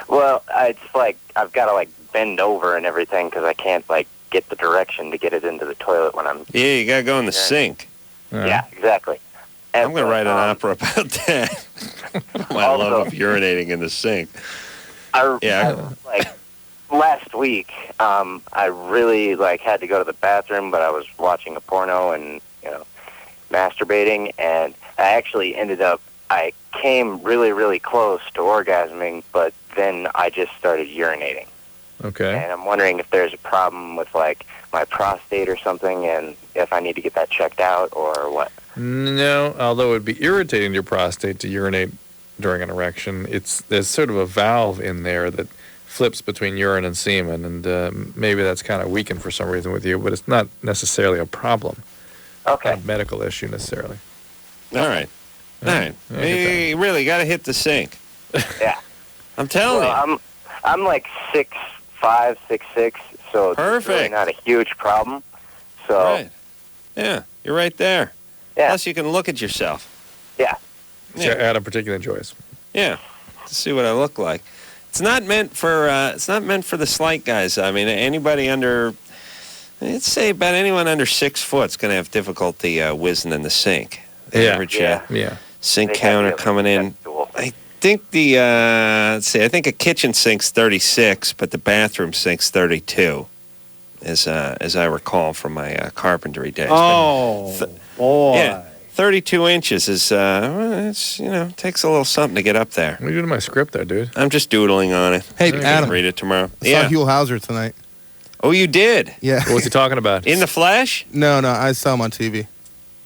Well, it's like I've got to like bend over and everything because I can't like get the direction to get it into the toilet when I'm. Yeah, you got to go in the sink. Yeah, exactly. I'm going to write an opera about that. My love of urinating in the sink. Like last week, I really like had to go to the bathroom, but I was watching a porno and masturbating, and I actually ended up. I came really, really close to orgasming, but then I just started urinating. Okay. And I'm wondering if there's a problem with like my prostate or something, and if I need to get that checked out or what. No, although it would be irritating to your prostate to urinate during an erection, there's sort of a valve in there that flips between urine and semen, and maybe that's kind of weakened for some reason with you, but it's not necessarily a problem. Okay. Not a medical issue necessarily. All right. All right. You really got to hit the sink. Yeah. I'm telling you. I'm like 6'5", 6'6", so it's really not a huge problem. So. Right. Yeah, you're right there. Yeah. Plus, you can look at yourself. Yeah. So Adam particularly enjoys. Yeah. To see what I look like. It's not meant for the slight guys. I mean, anybody under, let's say about anyone under 6 foot is going to have difficulty whizzing in the sink. The average sink counter coming in. I think I think a kitchen sink's 36, but the bathroom sink's 32, as I recall from my carpentry days. Oh, boy. Yeah. 32 inches is, takes a little something to get up there. What are you doing to my script there, dude? I'm just doodling on it. Hey, I Adam. can read it tomorrow. I saw Huell Houser tonight. Oh, you did? Yeah. What's he talking about? In the flesh? No, I saw him on TV.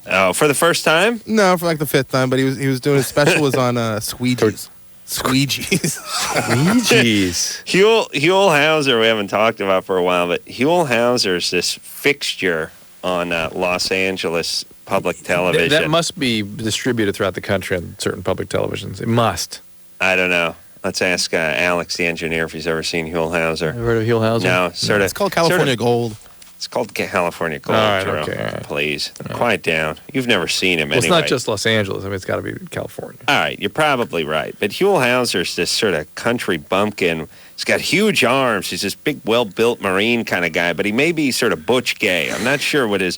Oh, for the first time? No, for like the 5th time, but he was doing his special was on squeegees. Squeegees. Squeegees. Huel Houser we haven't talked about for a while, but Huel Houser is this fixture on Los Angeles public television. That must be distributed throughout the country on certain public televisions. It must. I don't know. Let's ask Alex, the engineer, if he's ever seen Huel Houser. Ever heard of Huel Houser? No, It's called California Gold. It's called California Gold. All right, Drew. okay, all right. Please, quiet down. You've never seen him Well, anyway. it's not just Los Angeles. I mean, it's got to be California. All right, you're probably right. But Huel Houser's this sort of country bumpkin. He's got huge arms. He's this big, well-built Marine kind of guy, but he may be sort of butch gay. I'm not sure what his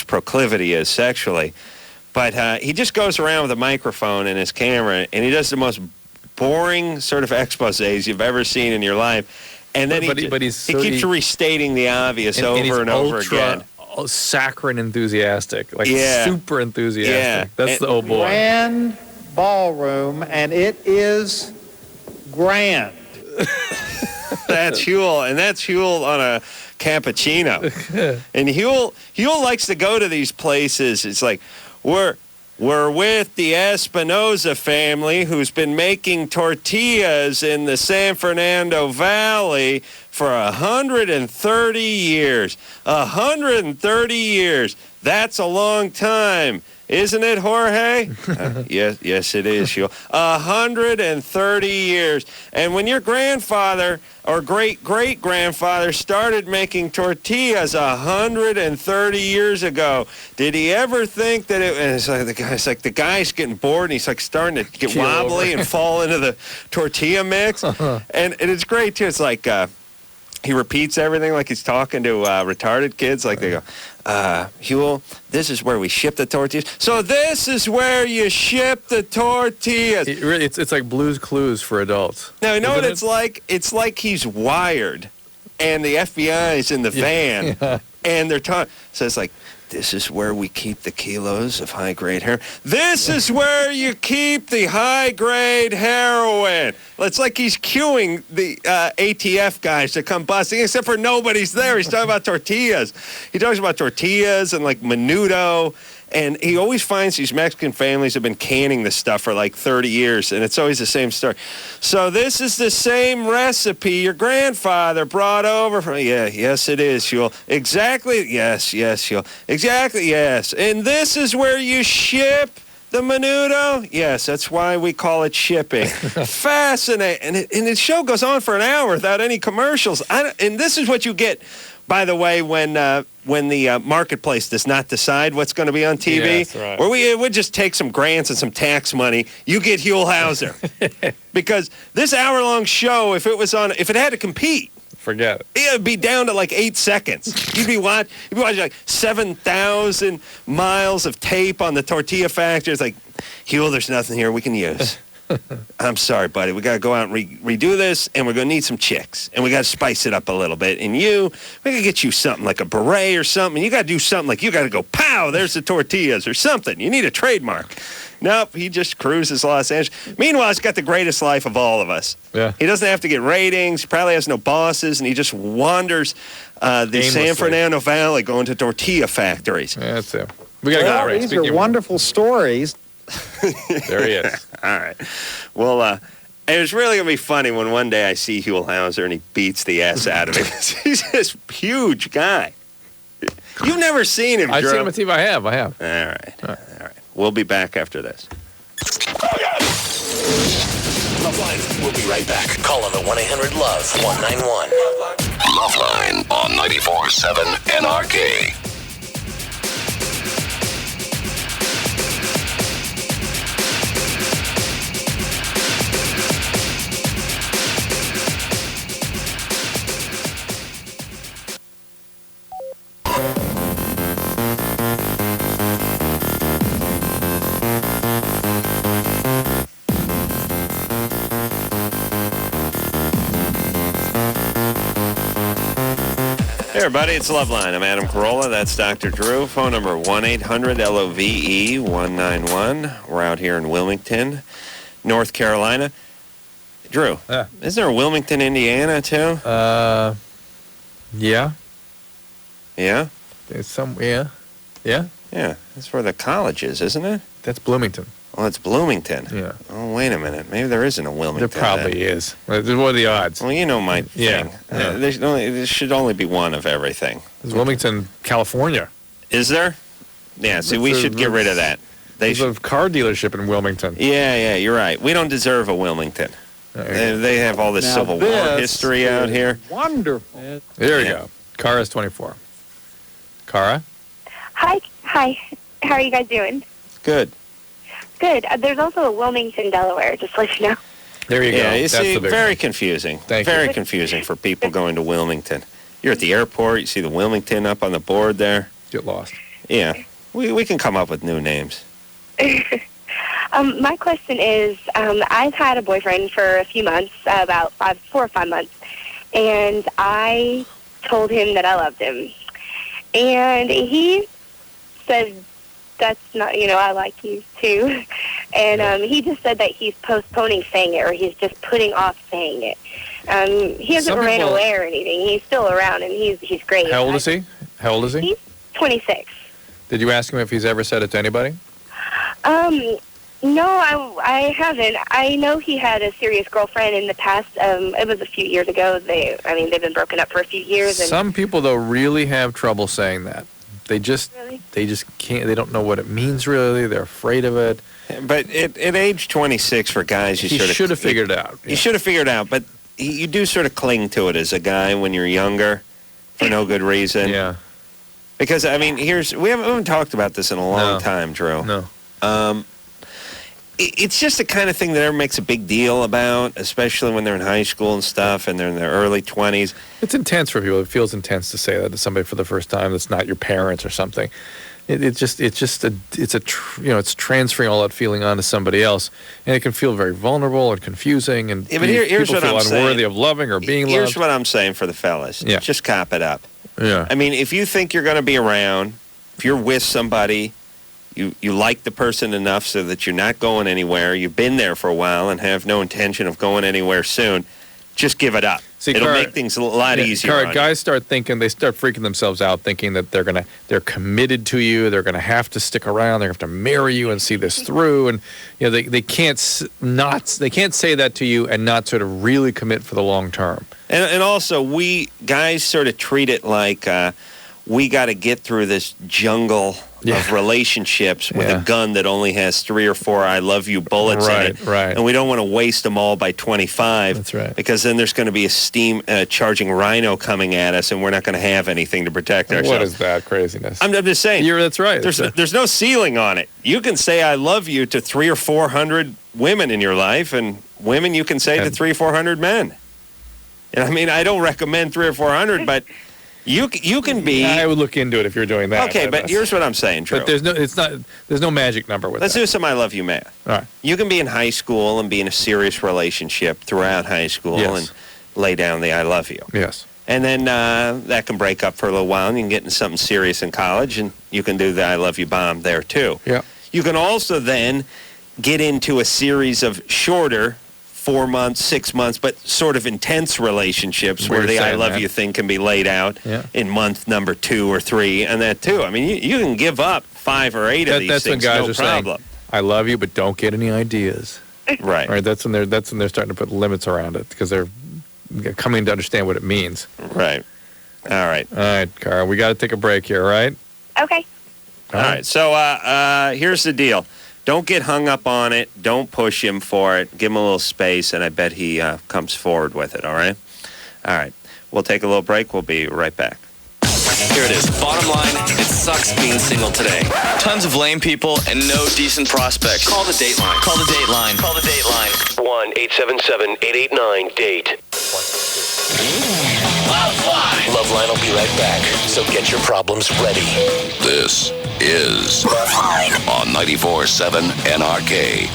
proclivity is sexually. But he just goes around with a microphone and his camera, and he does the most boring sort of exposés you've ever seen in your life. And then he keeps restating the obvious over and over again. Saccharine enthusiastic, super enthusiastic. Yeah. That's the old boy. Grand ballroom, and it is grand. That's Huel, and that's Huel on a cappuccino. And Huel likes to go to these places. It's like, we're with the Espinosa family, who's been making tortillas in the San Fernando Valley for 130 years. 130 years. That's a long time. Isn't it, Jorge? Yes, it is, Huel. 130 years. And when your grandfather or great-great-grandfather started making tortillas 130 years ago, did he ever think that it... And it's like the guy's getting bored, and he's like starting to get wobbly and fall into the tortilla mix. And it's great, too. It's like... he repeats everything like he's talking to retarded kids. Like they go, Huel, this is where we ship the tortillas. So this is where you ship the tortillas. It's like Blue's Clues for adults. Now, you know what it's like? It's like he's wired, and the FBI is in the van, and they're talking. So it's like, this is where we keep the kilos of high-grade heroin. This is where you keep the high-grade heroin. It's like he's cueing the ATF guys to come busting, except for nobody's there. He's talking about tortillas. He talks about tortillas and, like, menudo And he always finds these Mexican families have been canning this stuff for like 30 years, and it's always the same story. So this is the same recipe your grandfather brought over from... Yeah, yes, it is, Huel. Exactly. Yes, Huel. Exactly, yes. And this is where you ship the menudo? Yes, that's why we call it shipping. Fascinating. And the show goes on for an hour without any commercials. And this is what you get, by the way, when the marketplace does not decide what's going to be on TV. Yeah, that's right. Where we would just take some grants and some tax money. You get Huel Houser. Because this hour-long show, if it had to compete, forget it. It'd be down to like 8 seconds. You'd be watching like 7,000 miles of tape on the tortilla factory. It's like, Huel, there's nothing here we can use. I'm sorry, buddy. We got to go out and redo this, and we're going to need some chicks. And we got to spice it up a little bit. And we got to get you something like a beret or something. You got to do something like you got to go, pow, there's the tortillas or something. You need a trademark. Nope, he just cruises Los Angeles. Meanwhile, he's got the greatest life of all of us. Yeah. He doesn't have to get ratings. He probably has no bosses, and he just wanders the San Fernando Valley going to tortilla factories. Yeah, that's it. We got to go right. These are wonderful stories. There he is. All right. Well, it was really going to be funny when one day I see Huel Houser and he beats the ass out of him. He's this huge guy. You've never seen him, Drew. I've seen him on TV. I have. All right. We'll be back after this. LoveLine, we'll be right back. Call on the 1-800-LOVE-191. LoveLine on 94.7 NRK. Hey, everybody, it's LoveLine. I'm Adam Carolla. That's Dr. Drew. Phone number 1-800-LOVE-191. We're out here in Wilmington, North Carolina. Drew, isn't there a Wilmington, Indiana, too? Yeah. Yeah? There's yeah. Yeah? Yeah, that's where the college is, isn't it? That's Bloomington. Oh, it's Bloomington. Yeah. Oh, wait a minute. Maybe there isn't a Wilmington. There probably is. What are the odds? Well, you know my thing. Yeah. There should only be one of everything. There's Wilmington, California. Is there? Yeah, see, we should get rid of that. There's a car dealership in Wilmington. Yeah, you're right. We don't deserve a Wilmington. They have all this Civil War history out here. Wonderful. There you go. Kara's 24. Kara? Hi. How are you guys doing? Good. Good. There's also a Wilmington, Delaware, just to let you know. There you go. Yeah, you That's see, the big very one. confusing. Thank you. Very confusing for people going to Wilmington. You're at the airport, you see the Wilmington up on the board there. Get lost. Yeah. We can come up with new names. My question is, I've had a boyfriend for a few months, about 4 or 5 months, and I told him that I loved him. And he said, that's not, I like you too. And he just said that he's postponing saying it, or he's just putting off saying it. He hasn't ran away or anything. He's still around, and he's great. How old is he? He's 26. Did you ask him if he's ever said it to anybody? No, I haven't. I know he had a serious girlfriend in the past. It was a few years ago. They've been broken up for a few years. And Some people, though, really have trouble saying that. They just can't. They don't know what it means, really. They're afraid of it. But at age 26 for guys, he should have figured it out. You should have figured it out, but you do sort of cling to it as a guy when you're younger for no good reason. Yeah. Because, we haven't talked about this in a long time, Drew. No. It's just the kind of thing that everyone makes a big deal about, especially when they're in high school and stuff, and they're in their early 20s. It's intense for people. It feels intense to say that to somebody for the first time that's not your parents or something. It's transferring all that feeling onto somebody else, and it can feel very vulnerable and confusing, and but here's people what feel I'm unworthy saying. of loving or being loved. Here's what I'm saying for the fellas. Yeah. Just cop it up. Yeah. If you think you're going to be around, if you're with somebody, you like the person enough so that you're not going anywhere, you've been there for a while and have no intention of going anywhere soon, just give it up. See, It'll make things a lot easier. Cara, on guys start freaking themselves out, thinking that they're committed to you, they're gonna have to stick around, they're gonna have to marry you and see this through, and they can't say that to you and not sort of really commit for the long term. And also, we guys sort of treat it like we got to get through this jungle of relationships with a gun that only has 3 or 4 "I love you" bullets in it. Right. And we don't want to waste them all by 25. That's right. Because then there's going to be a steam charging rhino coming at us, and we're not going to have anything to protect ourselves. What is that craziness? I'm just saying. That's right. There's no ceiling on it. You can say "I love you" to 300 or 400 women in your life, and women you can say to 300 or 400 men. And I mean, I don't recommend 300 or 400, but you can be. I would look into it if you're doing that. Okay, but here's what I'm saying, Drew. But there's no magic number with Let's that. do some "I love you" math. All right. You can be in high school and be in a serious relationship throughout high school and lay down the "I love you." Yes. And then that can break up for a little while, and you can get into something serious in college, and you can do the "I love you" bomb there too. Yeah. You can also then get into a series of shorter 4 months, 6 months, but sort of intense relationships where the "I love you" thing can be laid out in month number 2 or 3, and that too. I mean, you can give up 5 or 8 of these that's things, when guys no are problem. saying, "I love you, but don't get any ideas." Right. Right. That's when they're starting to put limits around it because they're coming to understand what it means. Right. All right. All right, Cara, we got to take a break here, right? Okay. All right. So here's the deal. Don't get hung up on it. Don't push him for it. Give him a little space, and I bet he comes forward with it, all right? All right. We'll take a little break. We'll be right back. Here it is. Bottom line, it sucks being single today. Tons of lame people and no decent prospects. Call the Dateline. Call the Dateline. Call the Dateline. 1-877-889-DATE. LoveLine will be right back, so get your problems ready. This is LoveLine on 94.7 NRK.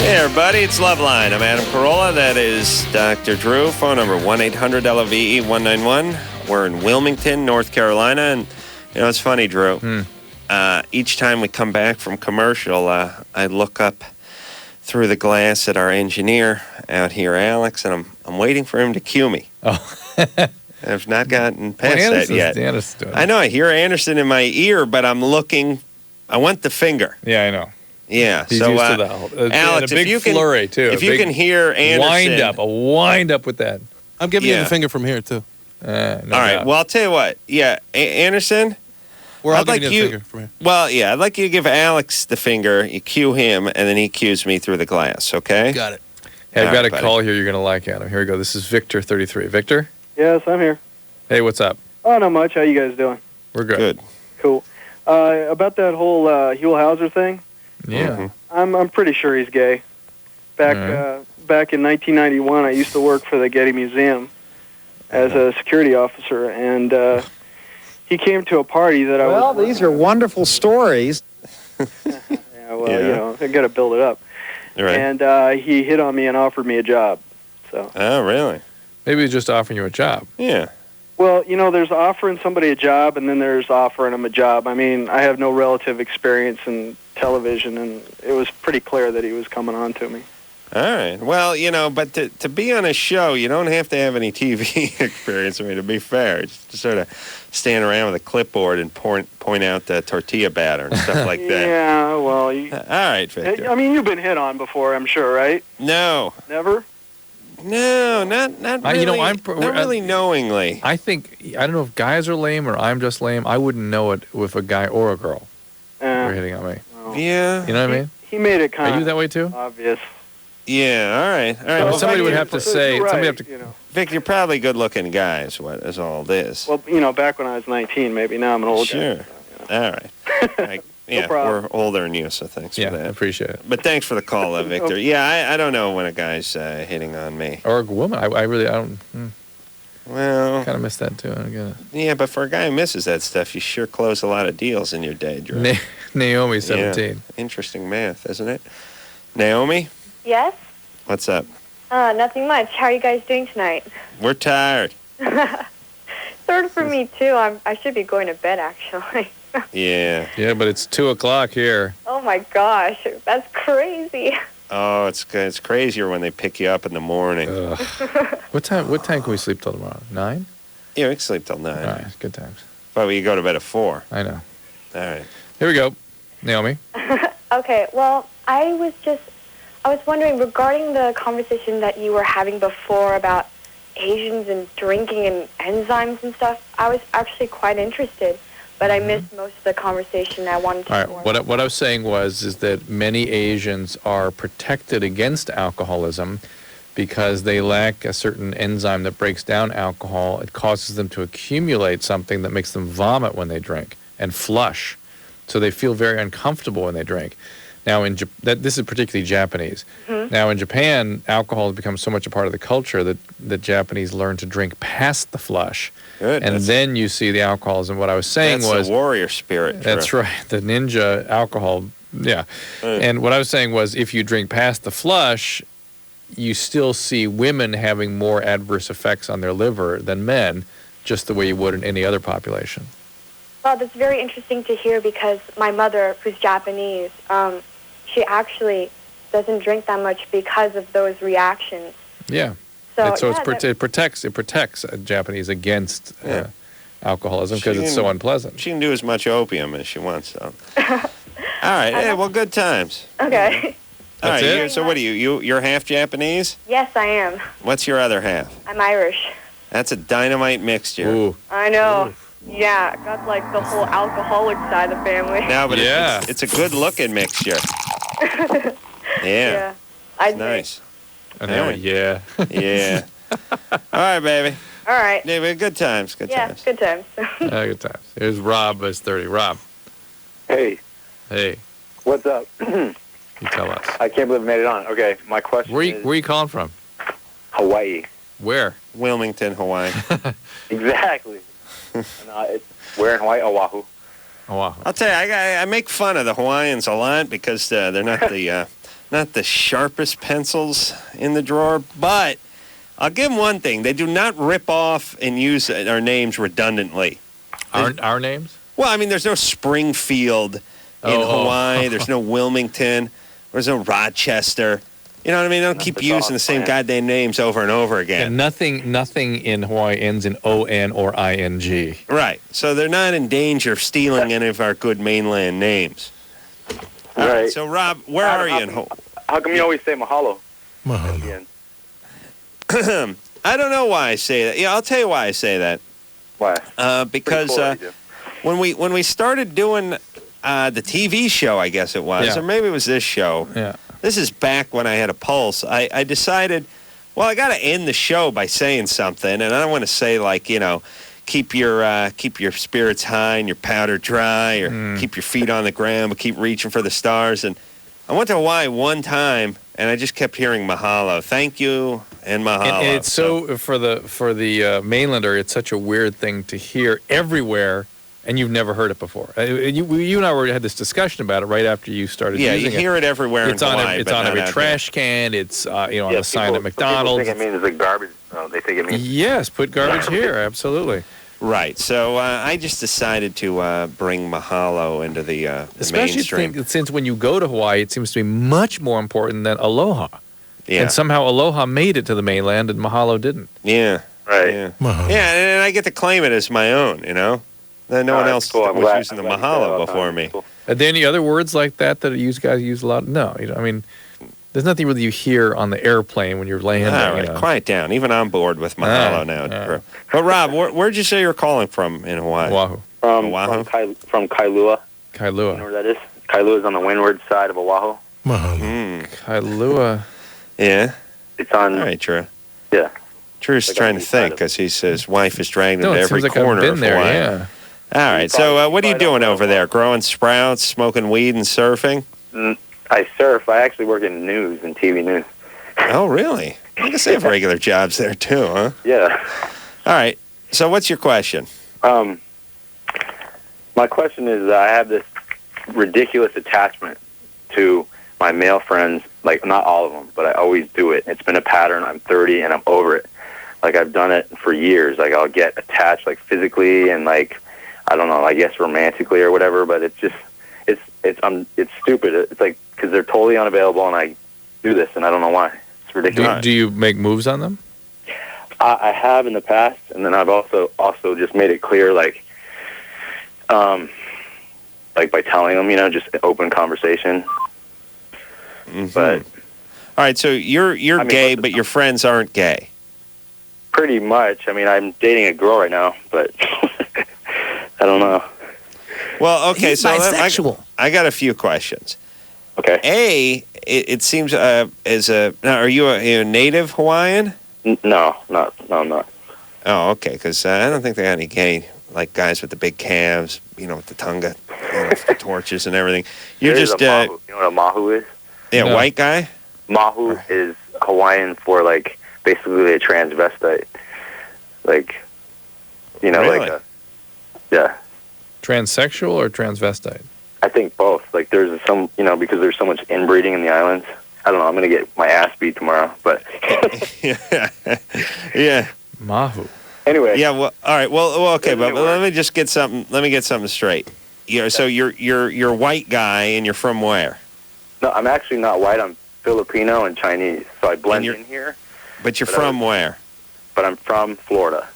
Hey, everybody, it's LoveLine. I'm Adam Carolla. That is Dr. Drew. Phone number 1-800-LOVE-191. We're in Wilmington, North Carolina. And, you know, it's funny, Drew. Each time we come back from commercial, I look up through the glass at our engineer out here, Alex, and I'm waiting for him to cue me. Oh. I've not gotten past that yet. Anderson's I know. I hear Anderson in my ear, but I'm looking. I want the finger. Yeah, I know. Yeah, He's so used to that. Alex, a big if you can, flurry too. If you can hear Anderson, a wind up with that. I'm giving you the finger from here too. All right. Well, I'll tell you what. Yeah, Anderson. We're all I'd like giving you the finger from here. Well, yeah, I'd like you to give Alex the finger. You cue him, and then he cues me through the glass. Okay. Got it. Hey, I've All got right, a call here you're gonna like, Adam. Here we go. This is Victor 33. Victor. Yes, I'm here. Hey, what's up? Oh, not much. How you guys doing? We're good. Good. Cool. About that whole Huell Houser thing. Yeah. I'm pretty sure he's gay. Back in 1991, I used to work for the Getty Museum as a security officer, and he came to a party that I was. Well, these are wonderful stories. Yeah, well, you know, I got to build it up. Right. And he hit on me and offered me a job. So. Oh, really? Maybe he's just offering you a job. Yeah. Well, you know, there's offering somebody a job, and then there's offering them a job. I mean, I have no relative experience in television, and it was pretty clear that he was coming on to me. All right. Well, you know, but to be on a show, you don't have to have any TV experience. I mean, to be fair, just to sort of stand around with a clipboard and point out the tortilla batter and stuff like that. Yeah, well. All right, Victor. I mean, you've been hit on before, I'm sure, right? No. Never? No, not really. You know, not really knowingly. I think I don't know if guys are lame or I'm just lame. I wouldn't know it if a guy or a girl were hitting on me. Yeah. You know what I mean? He made it kind of. Are you that way too? Obvious. Yeah. All right. Well, somebody would have to say. Right, somebody have to. You know. Vic, you're probably good-looking guys. What is all this? Well, you know, back when I was 19, maybe. Now I'm an old guy. Sure. So, you know. All right. Yeah, problem. we're older than you, so thanks for that. I appreciate it. But thanks for the call, Victor. Yeah, I don't know when a guy's hitting on me. Or a woman. I really don't. Well, kind of missed that too. I guess. Yeah, but for a guy who misses that stuff, you sure close a lot of deals in your day, Drew. Naomi, 17. Yeah. Interesting math, isn't it? Naomi, Yes? what's up? Nothing much. How are you guys doing tonight? We're tired. Sort of for me, too. I should be going to bed, actually. Yeah. Yeah, but it's 2:00 here. Oh, my gosh. That's crazy. Oh, it's crazier when they pick you up in the morning. What time can we sleep till tomorrow? 9? Yeah, we can sleep till 9. All right, good times. But we go to bed at 4. I know. All right. Here we go. Naomi. Okay, well, I was wondering, regarding the conversation that you were having before about Asians and drinking and enzymes and stuff, I was actually quite interested, but I missed most of the conversation. I wanted to All right. What I was saying is that many Asians are protected against alcoholism because they lack a certain enzyme that breaks down alcohol. It causes them to accumulate something that makes them vomit when they drink and flush. So they feel very uncomfortable when they drink. Now, this is particularly Japanese. Mm-hmm. Now, in Japan, alcohol has become so much a part of the culture that the Japanese learn to drink past the flush. Good. And then you see the alcoholism. What I was saying was... That's the warrior spirit. That's Drew. right. The ninja alcohol. Yeah. And what I was saying was if you drink past the flush, you still see women having more adverse effects on their liver than men, just the way you would in any other population. Well, that's very interesting to hear because my mother, who's Japanese, she actually doesn't drink that much because of those reactions. Yeah. So, it protects Japanese against alcoholism because it's so unpleasant. She can do as much opium as she wants, though. All right. Hey, well, good times. Okay. All right. it? So what are you? You're half Japanese? Yes, I am. What's your other half? I'm Irish. That's a dynamite mixture. Ooh. I know. Yeah, got like the whole alcoholic side of the family. No, but it's a good-looking mixture. Yeah. It's nice. I know. Yeah. Yeah. All right, baby. All right. Yeah, good times. Good times. Good times. Good times. Here's Rob, is 30. Rob. Hey. Hey. What's up? You tell us. I can't believe I made it on. Okay, my question is... Where are you calling from? Hawaii. Where? Wilmington, Hawaii. Exactly. Where in Hawaii? Oahu. Oahu. I'll tell you, I make fun of the Hawaiians a lot because they're not the sharpest pencils in the drawer. But I'll give them one thing: they do not rip off and use our names redundantly. Our names? Well, I mean, there's no Springfield in Hawaii. There's no Wilmington. There's no Rochester. You know what I mean? They don't keep using the same goddamn names over and over again. And nothing in Hawaii ends in O-N or I-N-G. Right. So they're not in danger of stealing any of our good mainland names. All right. So, Rob, where are you in Hawaii? How come you always say mahalo? Mahalo. I don't know why I say that. Yeah, I'll tell you why I say that. Why? Because when we started doing the TV show, I guess it was, or maybe it was this show. Yeah. This is back when I had a pulse. I decided, well, I got to end the show by saying something, and I don't want to say like, keep your spirits high and your powder dry, or keep your feet on the ground, but keep reaching for the stars. And I went to Hawaii one time, and I just kept hearing mahalo, thank you, and mahalo. And it's so for the mainlander, it's such a weird thing to hear everywhere. And you've never heard it before. You and I already had this discussion about it right after you started using it. Yeah, you hear it everywhere in Hawaii. It's on every trash can. It's on the sign at McDonald's. People think it means it's a garbage. They think it means... Yes, put garbage here. Absolutely. Right. So I just decided to bring mahalo into the mainstream. Since when you go to Hawaii, it seems to be much more important than aloha. Yeah. And somehow aloha made it to the mainland and mahalo didn't. Yeah. Right. Yeah. And I get to claim it as my own, No one else was using the mahalo before me. Are there any other words like that you guys use a lot? No. I mean, there's nothing really you hear on the airplane when you're landing. All right, quiet down. Even I'm bored with mahalo now. But Rob, where'd you say you're calling from in Hawaii? Oahu. From Kailua. Kailua. You know where that is? Kailua is on the windward side of Oahu. Kailua. Yeah. It's on... All right, Drew. Yeah. Drew's trying to think because his wife is dragging him to every like corner I've been of there, Hawaii. yeah. All right, so what are you doing over there? Growing sprouts, smoking weed, and surfing? I surf. I actually work in news and TV news. Oh, really? I guess they have regular jobs there, too, huh? Yeah. All right. So what's your question? My question is, I have this ridiculous attachment to my male friends. Like, not all of them, but I always do it. It's been a pattern. I'm 30 and I'm over it. Like, I've done it for years. Like, I'll get attached, like, physically and, like, I don't know, I guess romantically or whatever, but it's just, it's stupid. It's like, because they're totally unavailable and I do this and I don't know why. It's ridiculous. Do you make moves on them? I have in the past, and then I've also just made it clear, like by telling them, just open conversation. Mm-hmm. But all right, so you're gay, but your friends aren't gay. Pretty much. I mean, I'm dating a girl right now, but I don't know. Well, okay, He's so bisexual. I got a few questions. Okay. It seems now, are you a native Hawaiian? No, I'm not. Oh, okay, because I don't think they got any gay, like guys with the big calves, with the tonga, the torches and everything. You're There's just, a mahu. You know what a mahu is? Yeah, no. White guy? Mahu is Hawaiian for, like, basically a transvestite. Like, really? like yeah. Transsexual or transvestite? I think both. Like, there's some, because there's so much inbreeding in the islands. I don't know. I'm going to get my ass beat tomorrow, but. Yeah. Mahu. Anyway. Yeah. Well. All right. Well. Okay. But let me just get something. Let me get something straight. So you're a white guy, and you're from where? No, I'm actually not white. I'm Filipino and Chinese, so I blend in here. But you're from where? But I'm from Florida.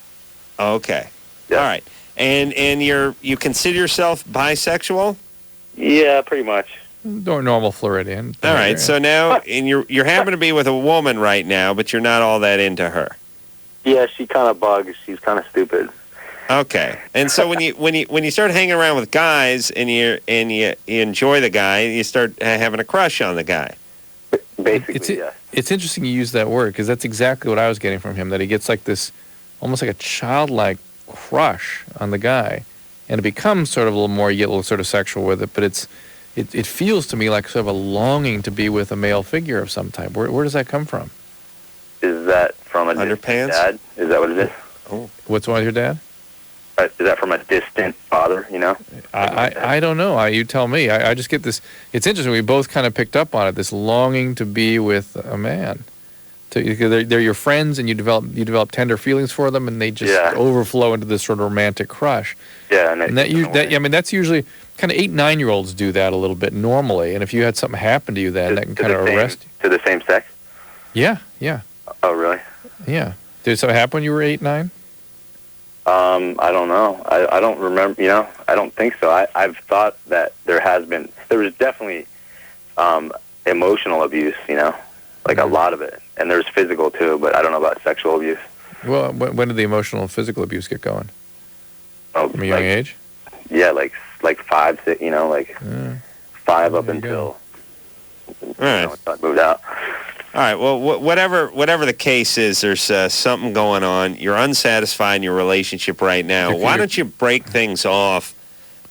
Okay. Yeah. All right. And you consider yourself bisexual? Yeah, pretty much. Normal Floridian. All right. So now, and you're happen to be with a woman right now, but you're not all that into her. Yeah, she kind of bugs. She's kind of stupid. Okay. And so when you start hanging around with guys and you enjoy the guy, you start having a crush on the guy. Basically, yeah. It's interesting you use that word because that's exactly what I was getting from him. That he gets like this, almost like a childlike crush on the guy, and it becomes sort of a little more, you get a little sort of sexual with it. But it feels to me like sort of a longing to be with a male figure of some type. Where does that come from? Is that from a distant dad? Is that what it is? Oh, what's wrong with your dad? Is that from a distant father? I don't know. You tell me. I just get this. It's interesting. We both kind of picked up on it. This longing to be with a man. They're your friends, and you develop tender feelings for them, and they just overflow into this sort of romantic crush. Yeah, that's usually kind of 8-9-year-olds do that a little bit normally. And if you had something happen to you, that can kind of arrest you. To the same sex? Yeah. Oh, really? Yeah. Did something happen when you were 8, 9? I don't know. I don't remember. I don't think so. I've thought that there was definitely emotional abuse. Like a lot of it, and there's physical too. But I don't know about sexual abuse. Well, when did the emotional and physical abuse get going? Oh, from a young age? Yeah, like 5, 6. 5 up until I moved out. All right. Well, whatever the case is, there's something going on. You're unsatisfied in your relationship right now. Why don't you break things off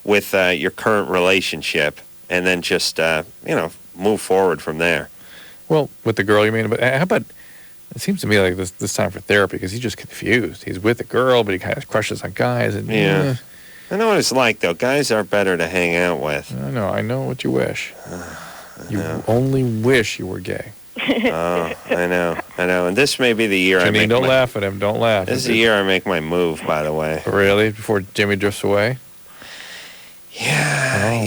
with your current relationship and then just move forward from there? Well, with the girl, you mean? But how about? It seems to me like this time for therapy because he's just confused. He's with a girl, but he kind of crushes on guys. And, yeah. I know what it's like, though. Guys are better to hang out with. I know what you wish. You only wish you were gay. Oh, I know. And this may be the year Jimmy, I make don't laugh at him. Don't laugh. This is the year I make my move, by the way. Really? Before Jimmy drifts away? Yeah.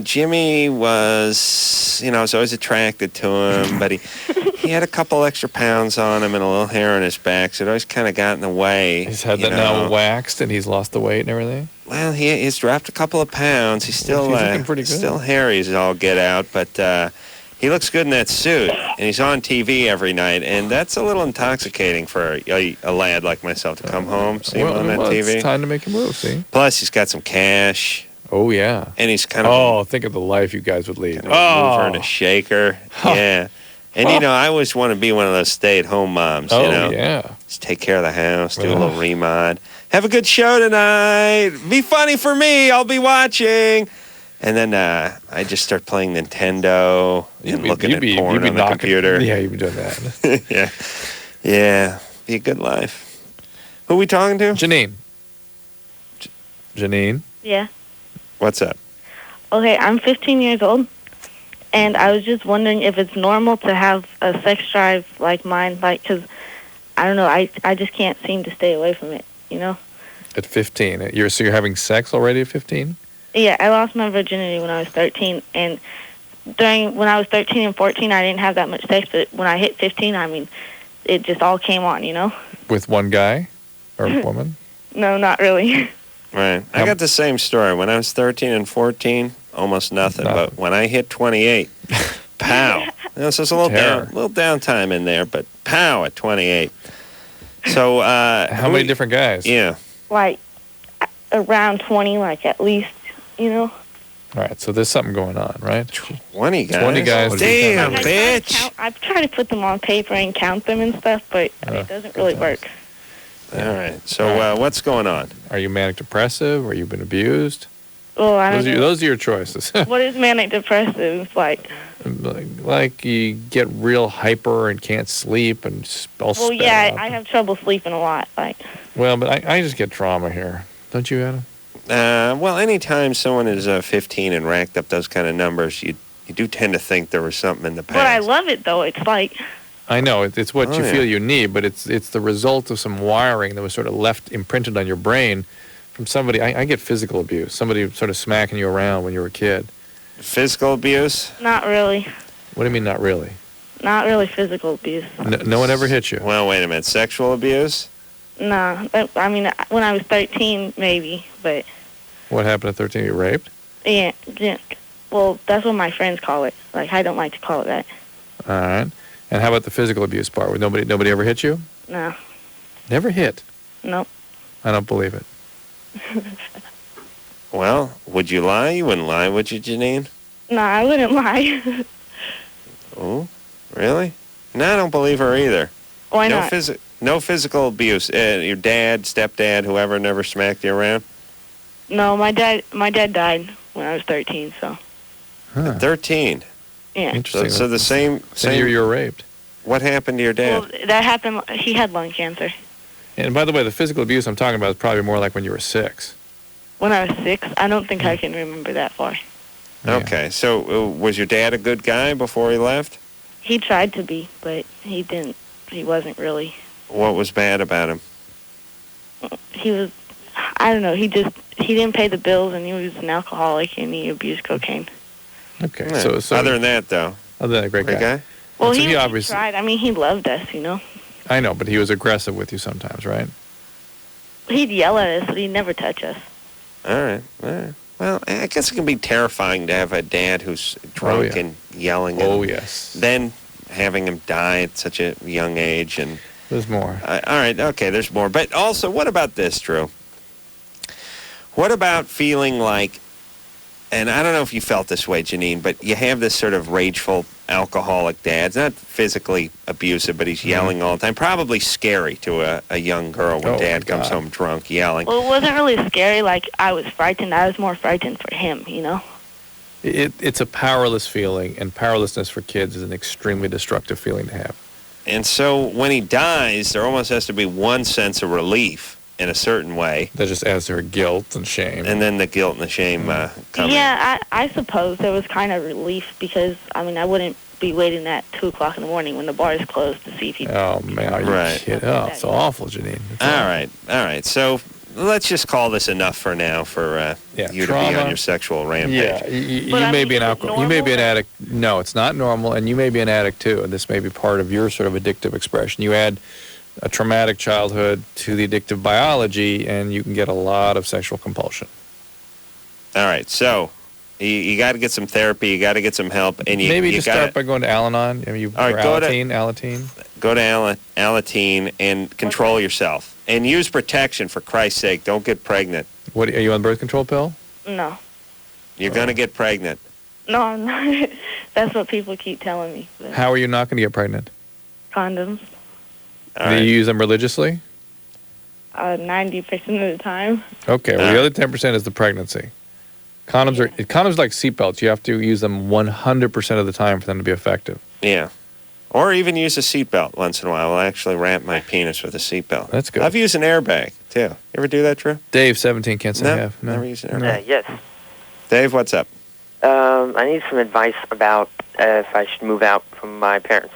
Jimmy was, I was always attracted to him, but he had a couple extra pounds on him and a little hair on his back, so it always kind of got in the way. He's had that now waxed, and he's lost the weight and everything? Well, he's dropped a couple of pounds. He's still looking pretty good. Still hairy as all get out, but he looks good in that suit, and he's on TV every night, and that's a little intoxicating for a lad like myself to come home, see him on that TV. It's time to make a move, see? Plus, he's got some cash. Oh, yeah. And he's kind of... think of the life you guys would lead. Kind of a mover and a shaker. Yeah. And, I always want to be one of those stay-at-home moms, yeah. Just take care of the house, do a little remod. Have a good show tonight. Be funny for me. I'll be watching. And then I just start playing Nintendo and looking at porn on the computer. Yeah, you'd be doing that. Yeah. Be a good life. Who we talking to? Janine. Janine? Yeah. What's up? Okay, I'm 15 years old, and I was just wondering if it's normal to have a sex drive like mine, like, because, I don't know, I just can't seem to stay away from it, you know? At 15. You're having sex already at 15? Yeah, I lost my virginity when I was 13, and when I was 13 and 14, I didn't have that much sex, but when I hit 15, I mean, it just all came on, you know? With one guy or woman? No, not really. Right. I got the same story. When I was 13 and 14, almost nothing. But when I hit 28, pow. This is a little downtime in there, but pow at 28. So, how many different guys? Yeah. Like, around 20, like, at least, you know? All right, so there's something going on, right? 20 guys? 20 guys. Damn, bitch. I've tried to put them on paper and count them and stuff, but it doesn't really work. All right. So what's going on? Are you manic depressive? Or you been abused? Well, I don't know. Those are your choices. What is manic depressive? Like you get real hyper and can't sleep and all Well, sped yeah, up. I have trouble sleeping a lot. Like. Well, but I just get trauma here. Don't you, Adam? Well, anytime someone is 15 and racked up those kind of numbers, you do tend to think there was something in the past. But I love it, though. It's like... I know, it's what you feel you need, but it's the result of some wiring that was sort of left imprinted on your brain from somebody. I get physical abuse, somebody sort of smacking you around when you were a kid. Physical abuse? Not really. What do you mean, not really? Not really physical abuse. No one ever hit you? Well, wait a minute. Sexual abuse? No. I mean, when I was 13, maybe, but... What happened at 13? You raped? Yeah. Well, that's what my friends call it. Like, I don't like to call it that. All right. And how about the physical abuse part? Nobody ever hit you? No. Never hit? Nope. I don't believe it. Well, would you lie? You wouldn't lie, would you, Janine? No, I wouldn't lie. Oh, really? No, I don't believe her either. Why not? No physical abuse. Your dad, stepdad, whoever never smacked you around? No, my dad died when I was 13, so. At 13? Yeah. Interesting. So the same year you were raped. What happened to your dad? Well, that happened, he had lung cancer. And by the way, the physical abuse I'm talking about is probably more like when you were 6. When I was 6? I don't think I can remember that far. Yeah. Okay, so was your dad a good guy before he left? He tried to be, but he didn't. He wasn't really. What was bad about him? He was, I don't know, he didn't pay the bills, and he was an alcoholic, and he abused cocaine. Okay, Yeah. so other than that, though? Other than a great guy? Well, So he obviously, tried. I mean, he loved us, you know. I know, but he was aggressive with you sometimes, right? He'd yell at us, but he'd never touch us. All right. Well, I guess it can be terrifying to have a dad who's drunk and yelling. Oh, and yes. Then having him die at such a young age. And there's more. All right. Okay, there's more. But also, what about this, Drew? What about feeling like, and I don't know if you felt this way, Janine, but you have this sort of rageful alcoholic dad. It's not physically abusive, but he's yelling all the time. Probably scary to a young girl when dad comes home drunk yelling. Well, it wasn't really scary. Like, I was frightened. I was more frightened for him, you know? It's a powerless feeling, and powerlessness for kids is an extremely destructive feeling to have. And so when he dies, there almost has to be one sense of relief in a certain way. That just adds to her guilt and shame. And then the guilt and the shame come in. Yeah, I suppose there was kind of relief because, I mean, I wouldn't be waiting at 2 o'clock in the morning when the bar is closed to see people. Oh, man, are you kidding? Oh, it's awful, Janine. All right. So let's just call this enough for now for you to be on your sexual rampage. Yeah, you may be an alcoholic. You may be an addict. No, it's not normal, and you may be an addict too. And this may be part of your sort of addictive expression. You add a traumatic childhood to the addictive biology, and you can get a lot of sexual compulsion. All right, so you got to get some therapy. You got to get some help, and maybe you just start by going to Al-Anon. I mean, all right, go to Alateen. Go to Alateen and control yourself, and use protection for Christ's sake. Don't get pregnant. What are you on birth control pill? No. You're gonna get pregnant. No, I'm not. That's what people keep telling me. But How are you not going to get pregnant? condoms, Do you use them religiously? 90% of the time. Okay, well, the other 10% is the pregnancy. Condoms are like seatbelts. You have to use them 100% of the time for them to be effective. Yeah. Or even use a seatbelt once in a while. I'll actually wrap my penis with a seatbelt. That's good. I've used an airbag, too. You ever do that, Drew? Dave, 17, can't say I No, have. No. never used an airbag. Yes. Dave, what's up? I need some advice about if I should move out from my parents.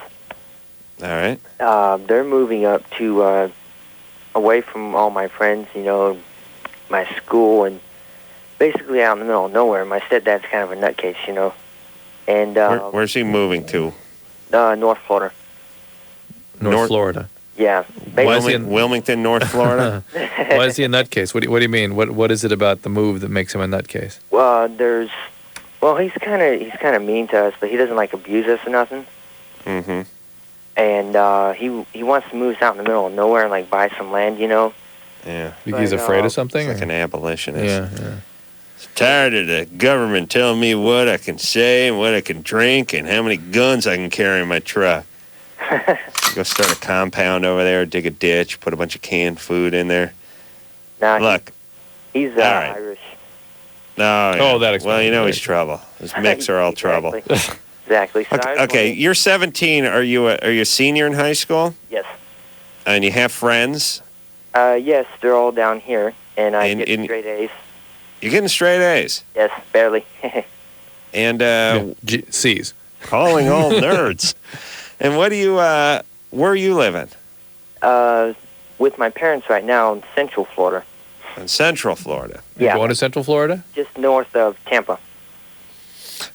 All right. They're moving up to away from all my friends, my school, and basically out in the middle of nowhere. My stepdad's kind of a nutcase, And where's he moving to? North Florida. North Florida. Yeah. Wilmington, North Florida. Why is he a nutcase? What do you mean? What is it about the move that makes him a nutcase? He's kind of mean to us, but he doesn't abuse us or nothing. Mm-hmm. And he wants to move us out in the middle of nowhere and buy some land, Yeah. He's afraid of something? Like an abolitionist. Yeah. Tired of the government telling me what I can say and what I can drink and how many guns I can carry in my truck. Go start a compound over there, dig a ditch, put a bunch of canned food in there. Look. He's right. Irish. No. Yeah. Oh, that explains Well, he's trouble. His mix are all trouble. Exactly. So Okay, you're 17. Are you a senior in high school? Yes. And you have friends? Yes, they're all down here, and I get straight A's. You're getting straight A's? Yes, barely. And C's. Calling all nerds. And what do you? Where are you living? With my parents right now in Central Florida. In Central Florida. You're going to Central Florida? Just north of Tampa.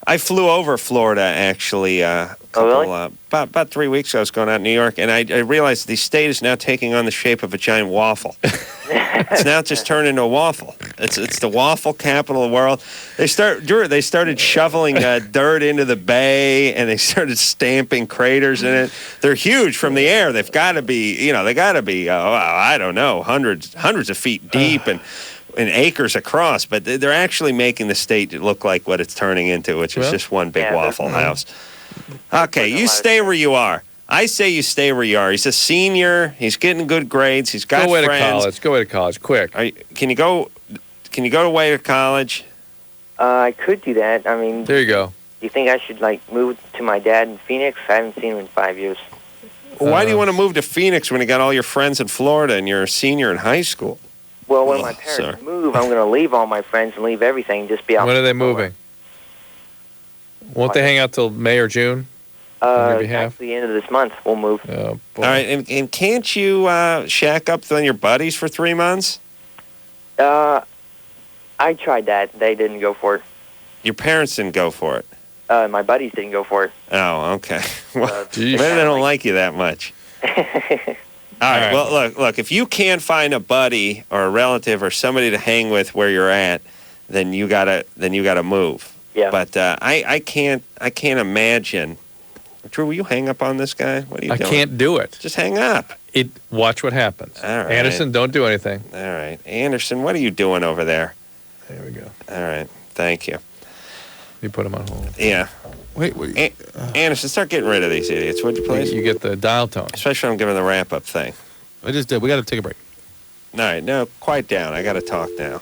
I flew over Florida actually really? About 3 weeks ago. I was going out in New York, and I realized the state is now taking on the shape of a giant waffle. It's now just turned into a waffle. It's the waffle capital of the world. They started shoveling dirt into the bay, and they started stamping craters in it. They're huge from the air. They've got to be, I don't know, hundreds of feet deep and acres across, but they're actually making the state look like what it's turning into, which is just one big waffle house. Okay, you stay where you are. I say you stay where you are. He's a senior. He's getting good grades. He's got friends. Go away to college, quick. Can you go away to college? I could do that. I mean, there you go. Do you think I should move to my dad in Phoenix? I haven't seen him in 5 years. Why do you want to move to Phoenix when you got all your friends in Florida and you're a senior in high school? Well, when my parents move, I'm going to leave all my friends and leave everything and just be out. When are they moving? Won't they hang out till May or June? Actually, the end of this month, we'll move. All right, and can't you shack up on your buddies for 3 months? I tried that. They didn't go for it. Your parents didn't go for it? My buddies didn't go for it. Oh, okay. Well, maybe they don't like you that much. All right. Well, look. If you can't find a buddy or a relative or somebody to hang with where you're at, then you gotta move. Yeah. But I can't imagine. Drew, will you hang up on this guy? What are you doing? I can't do it. Just hang up. Watch what happens. All right. Anderson, don't do anything. All right, Anderson, what are you doing over there? There we go. All right. Thank you. You put him on hold. Yeah. Wait. Anderson, start getting rid of these idiots, would you please? You get the dial tone. Especially when I'm giving the wrap-up thing. I just did. We got to take a break. All right. No, quiet down. I got to talk now.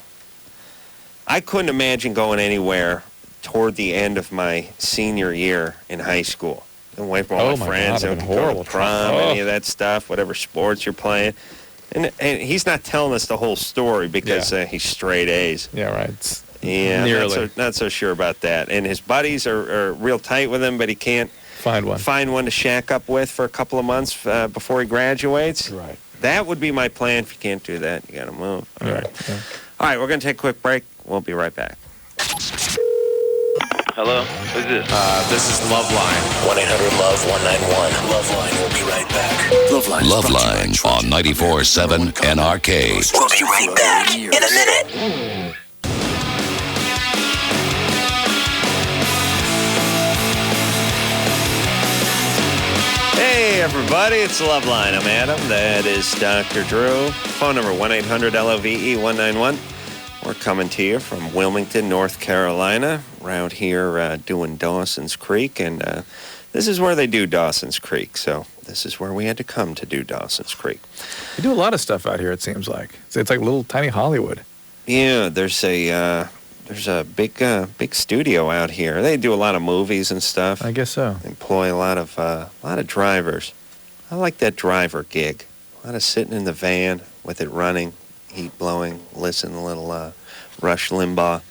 I couldn't imagine going anywhere toward the end of my senior year in high school. Away from all my friends. God, horrible prom, any of that stuff, whatever sports you're playing. And he's not telling us the whole story because he's straight A's. Yeah, right. Yeah, I'm not so sure about that. And his buddies are real tight with him, but he can't find one to shack up with for a couple of months before he graduates. Right. That would be my plan. If you can't do that, you got to move. All right. Yeah. All right, we're going to take a quick break. We'll be right back. Hello? Who's this? This is LoveLine. 1-800-LOVE-191. LoveLine will be right back. LoveLine on 94.7 NRK. We'll be right back in a minute. Hey, everybody, it's LoveLine. I'm Adam. That is Dr. Drew. Phone number 1-800-LOVE-191. We're coming to you from Wilmington, North Carolina. We're out here doing Dawson's Creek, and this is where they do Dawson's Creek. So this is where we had to come to do Dawson's Creek. You do a lot of stuff out here, it seems like. It's like little tiny Hollywood. Yeah, there's a there's a big studio out here. They do a lot of movies and stuff. I guess so. They employ a lot of drivers. I like that driver gig. A lot of sitting in the van with it running, heat blowing, listen a little Rush Limbaugh,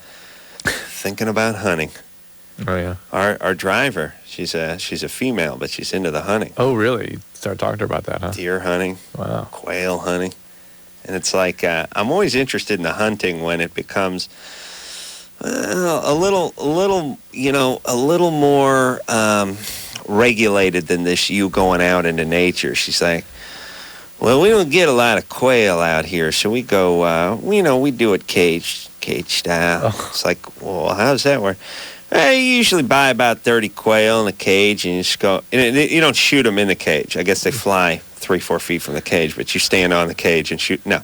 thinking about hunting. Oh yeah. Our driver, she's a female, but she's into the hunting. Oh really? You started talking to her about that, huh? Deer hunting. Wow. Quail hunting. And it's like I'm always interested in the hunting when it becomes a little more regulated than this. You going out into nature. She's like, well, we don't get a lot of quail out here, so we go. We do it cage style. Oh. It's like, well, how does that work? You usually buy about 30 quail in a cage, and you just go. And you don't shoot them in the cage. I guess they fly 3-4 feet from the cage, but you stand on the cage and shoot. No,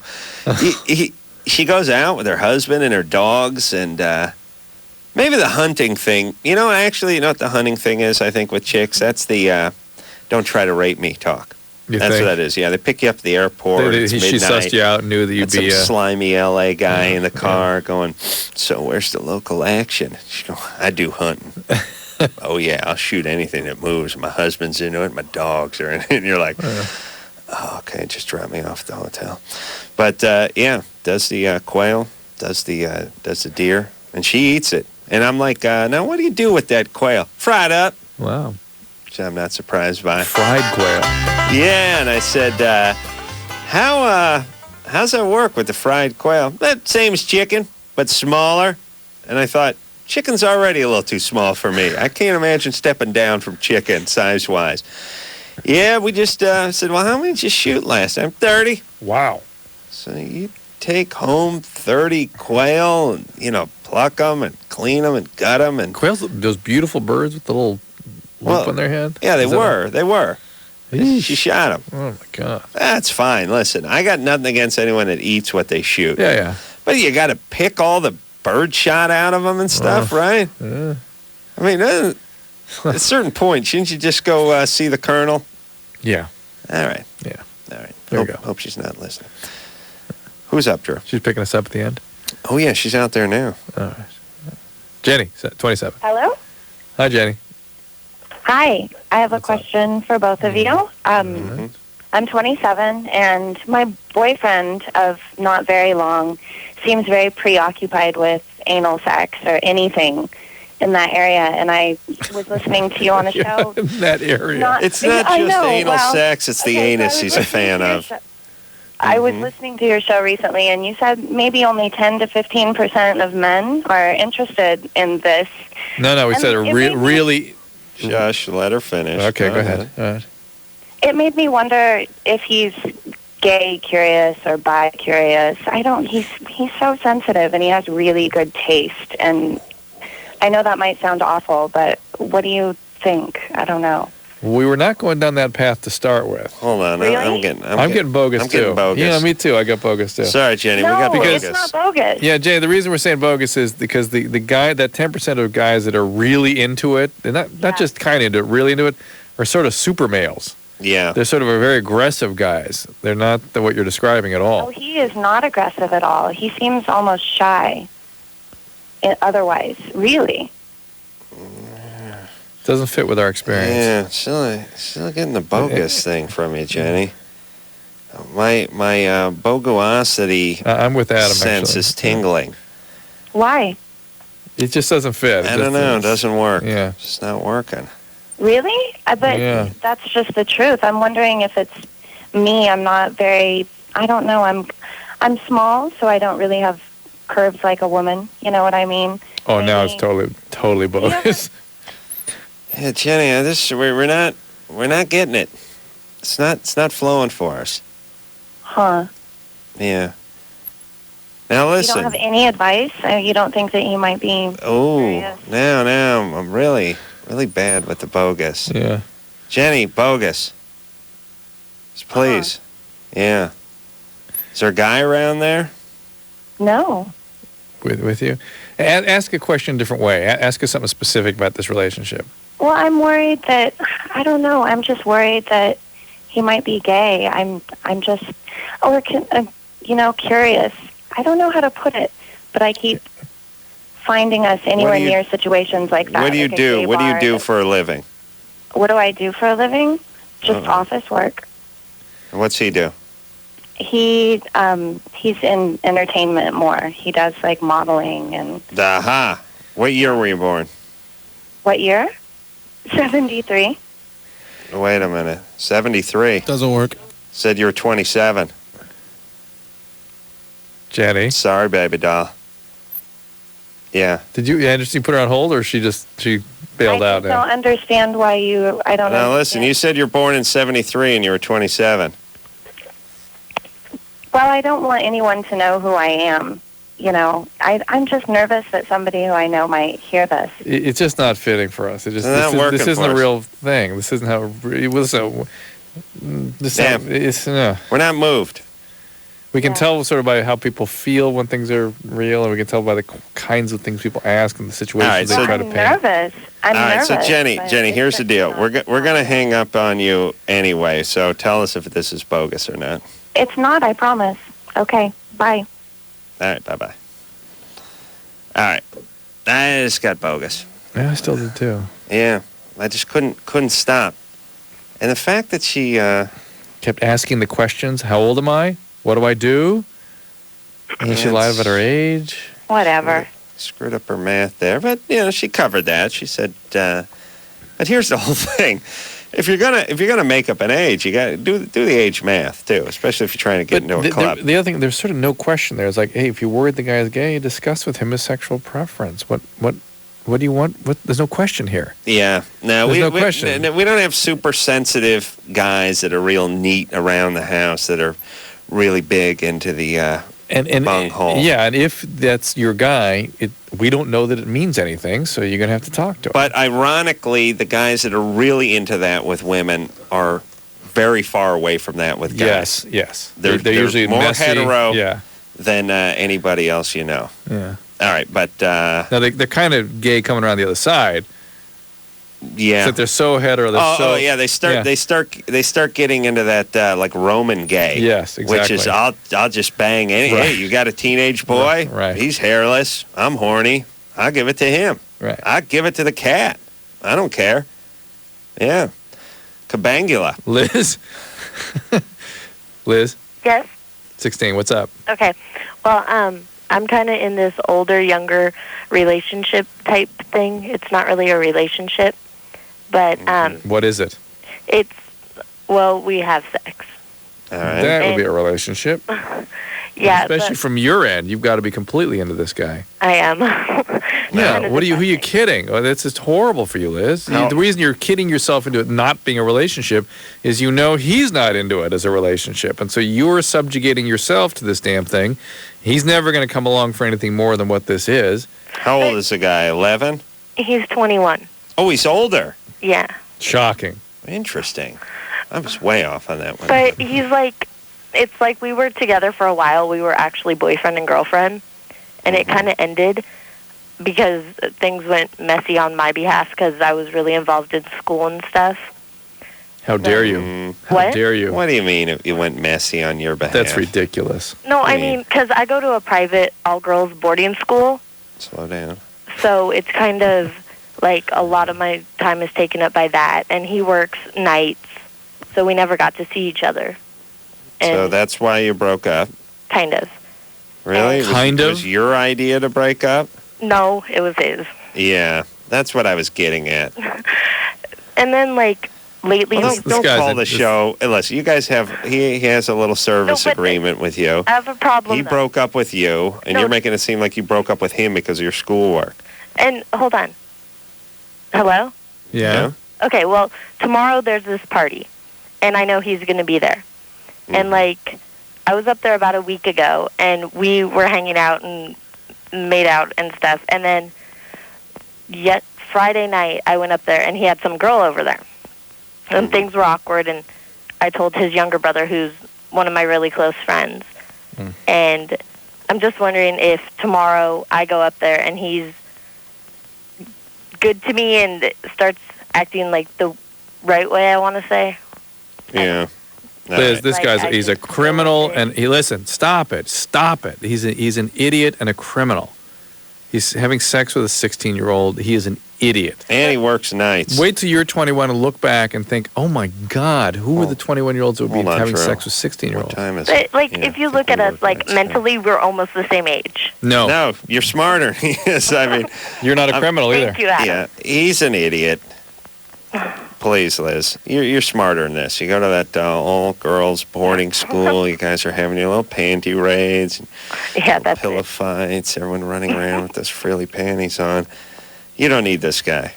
she goes out with her husband and her dogs, and maybe the hunting thing. Actually, you know what the hunting thing is? I think with chicks, that's the don't try to rape me talk. That's what that is. Yeah, they pick you up at the airport. It's midnight. She sussed you out and knew that you'd be some slimy L.A. guy in the car going, so where's the local action? She goes, I do hunting. Oh, yeah, I'll shoot anything that moves. My husband's into it. My dogs are in it. And you're like, oh, okay, just drop me off at the hotel. But, does the quail, does the deer, and she eats it. And I'm like, now what do you do with that quail? Fry it up. Wow. Which I'm not surprised by. Fried quail. Yeah, and I said, how's that work with the fried quail? Same as chicken, but smaller. And I thought, chicken's already a little too small for me. I can't imagine stepping down from chicken size-wise. Yeah, we just said, well, how many did you shoot last time? 30. Wow. So you take home 30 quail and, pluck them and clean them and gut them. And quails, those beautiful birds with the little lump on their head? Yeah, they were. She shot them. Oh, my God. That's fine. Listen, I got nothing against anyone that eats what they shoot. Yeah. But you got to pick all the bird shot out of them and stuff, right? Yeah. I mean, at a certain point, shouldn't you just go see the colonel? Yeah. All right. Yeah. All right. There we go. Hope she's not listening. Who's up, Drew? She's picking us up at the end. Oh, yeah, she's out there now. All right. Jenny, 27. Hello? Hi, Jenny. Hi, I have a question for both of you. I'm 27, and my boyfriend of not very long seems very preoccupied with anal sex or anything in that area. And I was listening to you on the show. In that area. It's not just anal sex, it's the anus he's a fan of. I was listening to your show recently, and you said maybe only 10 to 15% of men are interested in this. No, we said really... Shush, let her finish. Okay, go ahead. All right. It made me wonder if he's gay curious or bi curious. He's so sensitive, and he has really good taste. And I know that might sound awful, but what do you think? I don't know. We were not going down that path to start with. Hold on, really? I'm getting bogus too. Getting bogus. Yeah, me too. I got bogus too. Sorry, Jenny, no, we got bogus. It's not bogus. Yeah, Jenny, the reason we're saying bogus is because the guy, that 10% of guys that are really into it, they're not just kind of into it, really into it, are sort of super males. Yeah. They're sort of a very aggressive guys. They're not what you're describing at all. Oh, he is not aggressive at all. He seems almost shy. Otherwise, really. Doesn't fit with our experience. Yeah, still getting the bogus thing from you, Jenny. My bogosity I'm with Adam, sense actually. is tingling. Why? It just doesn't fit. I don't know. It doesn't work. Yeah. It's just not working. Really? But that's just the truth. I'm wondering if it's me. I'm not very, I don't know. I'm small, so I don't really have curves like a woman. You know what I mean? Oh, now it's totally bogus. Yeah, Jenny, we're not getting it. It's not flowing for us. Huh. Yeah. Now listen. You don't have any advice? You don't think that you might be curious? Now I'm really bad with the bogus. Yeah. Jenny, bogus. Just please. Yeah. Is there a guy around there? No. With you? Ask a question a different way. Ask us something specific about this relationship. Well, I'm worried that, I don't know, I'm just worried that he might be gay. I'm just, curious. I don't know how to put it, but I keep finding us anywhere near situations like that. What do you like a do? gay What do you bar. do for a living? What do I do for a living? Just office work. What's he do? He's in entertainment more. He does like modeling and. Aha. What year were you born? What year? 73. Wait a minute. 73. Doesn't work. Said you were 27. Jenny. Sorry, baby doll. Yeah. Did you put her on hold, or she bailed out I now? don't understand why you. I don't know. Now listen, you said you're born in 73 and you were 27. Well, I don't want anyone to know who I am. You know, I'm just nervous that somebody who I know might hear this. It's just not fitting for us. This isn't a real thing. This isn't how. We're not moved. We can tell sort of by how people feel when things are real, and we can tell by the kinds of things people ask and the situations they try to paint. Nervous. I'm nervous. All right, so Jenny, here's the deal. We're going to hang up on you anyway, so tell us if this is bogus or not. It's not, I promise. Okay, bye. All right, bye-bye. All right. I just got bogus. Yeah, I still do too. Yeah, I just couldn't stop. And the fact that she kept asking the questions, how old am I? What do I do? And then she lied about her age. Whatever. Screwed up her math there, but she covered that. She said, but here's the whole thing. If you're gonna make up an age, you got to do the age math too, especially if you're trying to get into a club. The other thing, there's sort of no question there. It's like, hey, if you're worried the guy is gay, discuss with him his sexual preference. What do you want? There's no question here. Yeah, There's no question. We don't have super sensitive guys that are real neat around the house that are really big into the bunghole. Yeah, and if that's your guy, we don't know that it means anything, so you're going to have to talk to him. But ironically, the guys that are really into that with women are very far away from that with guys. Yes. They're usually more messy, hetero than anybody else you know. Yeah. All right, but now they're kind of gay coming around the other side. Yeah. Except they're so hetero. They start getting into that like Roman gay. Yes, exactly. Which is I'll just bang any. Right. Hey, you got a teenage boy? Right. He's hairless. I'm horny. I'll give it to him. Right. I'll give it to the cat. I don't care. Yeah. Kabangula. Liz. Yes. 16. What's up? Okay. Well, I'm kind of in this older, younger relationship type thing. It's not really a relationship, but What is it? it's we have sex. All right. That would be a relationship. Yeah, Especially but from your end, you've got to be completely into this guy. I am. Yeah. Who are you kidding? Oh, that's just horrible for you, Liz. The reason you're kidding yourself into it not being a relationship is he's not into it as a relationship, and so you're subjugating yourself to this damn thing. He's never going to come along for anything more than what this is. How old is the guy? 11? He's 21. Oh, he's older. Yeah. Shocking. Interesting. I was way off on that one. But he's like, it's like we were together for a while. We were actually boyfriend and girlfriend, and it kind of ended because things went messy on my behalf because I was really involved in school and stuff. How dare you? How What? dare you? What do you mean it went messy on your behalf? That's ridiculous. No, I mean, because I go to a private all-girls boarding school, Slow down. so it's kind of like a lot of my time is taken up by that, and he works nights, so we never got to see each other. So that's why you broke up? Kind of. Really? Kind of? Was your idea to break up? No, it was his. Yeah, that's what I was getting at. And then, like, lately... Well, don't call the show. Listen, you guys have... He has a little service agreement with you. I have a problem, He though. broke up with you, and No. you're making it seem like you broke up with him because of your schoolwork. And, hold on. Hello? Yeah. Okay, well, tomorrow there's this party, and I know he's going to be there. And, like, I was up there about a week ago, and we were hanging out and made out and stuff. And then Friday night, I went up there, and he had some girl over there. And things were awkward, and I told his younger brother, who's one of my really close friends. And I'm just wondering if tomorrow I go up there, and he's good to me and starts acting like the right way, I want to say. Yeah. Liz, this he's a criminal, and listen, stop it. He's an idiot and a criminal. He's having sex with a 16-year-old. He is an idiot. And he works nights. Wait till you're 21 and look back and think, oh my God, who were the 21-year-olds who would be having sex with 16-year-olds? But, like, if you look at us, like, mentally, we're almost the same age. No, you're smarter. Yes, I mean, you're not a criminal either. Thank you, Adam. Yeah, he's an idiot. Please, Liz, you're smarter than this. You go to that all-girls boarding school. You guys are having your little panty raids, that's pillow fights. Everyone running around with those frilly panties on. You don't need this guy.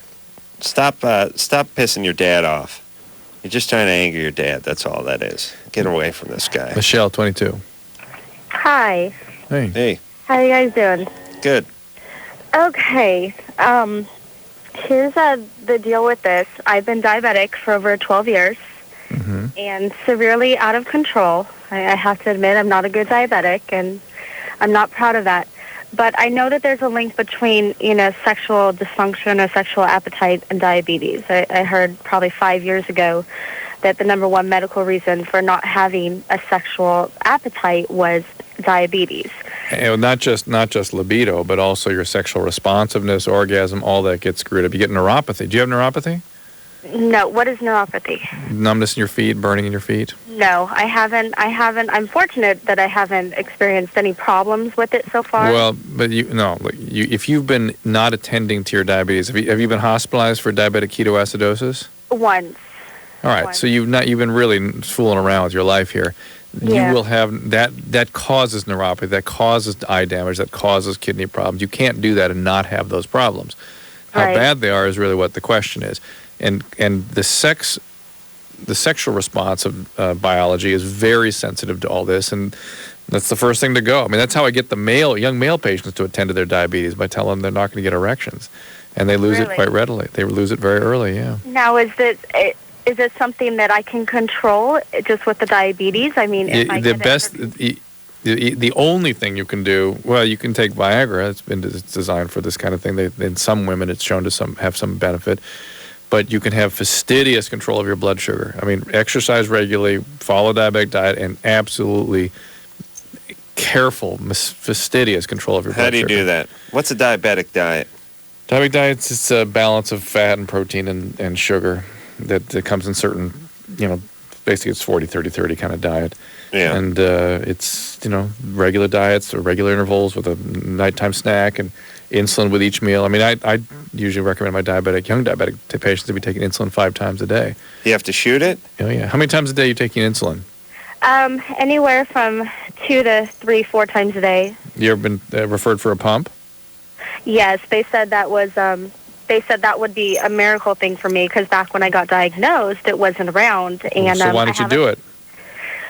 Stop pissing your dad off. You're just trying to anger your dad. That's all that is. Get away from this guy. Michelle, 22. Hi. Hey. How you guys doing? Good. Okay. Here's the deal with this. I've been diabetic for over 12 years and severely out of control. I have to admit I'm not a good diabetic, and I'm not proud of that. But I know that there's a link between, sexual dysfunction or sexual appetite and diabetes. I heard probably 5 years ago that the number one medical reason for not having a sexual appetite was diabetes. And not just libido, but also your sexual responsiveness, orgasm, all that gets screwed up. You get neuropathy. Do you have neuropathy? No. What is neuropathy? Numbness in your feet, burning in your feet? No, I haven't. I'm fortunate that I haven't experienced any problems with it so far. Well, but if you've been not attending to your diabetes, have you been hospitalized for diabetic ketoacidosis? Once. All right, so you've been really fooling around with your life here. Yeah. You will have that causes neuropathy, that causes eye damage, that causes kidney problems. You can't do that and not have those problems. How bad they are is really what the question is. And the sexual response of biology is very sensitive to all this, and that's the first thing to go. I mean, that's how I get the young male patients to attend to their diabetes, by telling them they're not going to get erections, and they lose it quite readily. They lose it very early. Yeah. Now, is it something that I can control just with the diabetes? I mean, if the only thing you can do, well, you can take Viagra. It's designed for this kind of thing. In some women, it's shown to have some benefit. But you can have fastidious control of your blood sugar. I mean, exercise regularly, follow diabetic diet, and absolutely careful, fastidious control of your blood sugar. How do you do that? What's a diabetic diet? Diabetic diets, it's a balance of fat and protein and sugar that comes in certain, basically it's 40-30-30 kind of diet. Yeah. And it's, regular diets or regular intervals with a nighttime snack and insulin with each meal. I mean, I usually recommend my young diabetic patients to be taking insulin 5 times a day. You have to shoot it? Oh, yeah. How many times a day are you taking insulin? Anywhere from 2 to 3, 4 times a day. You ever been referred for a pump? Yes, they said that would be a miracle thing for me, because back when I got diagnosed, it wasn't around. And so why don't you do it?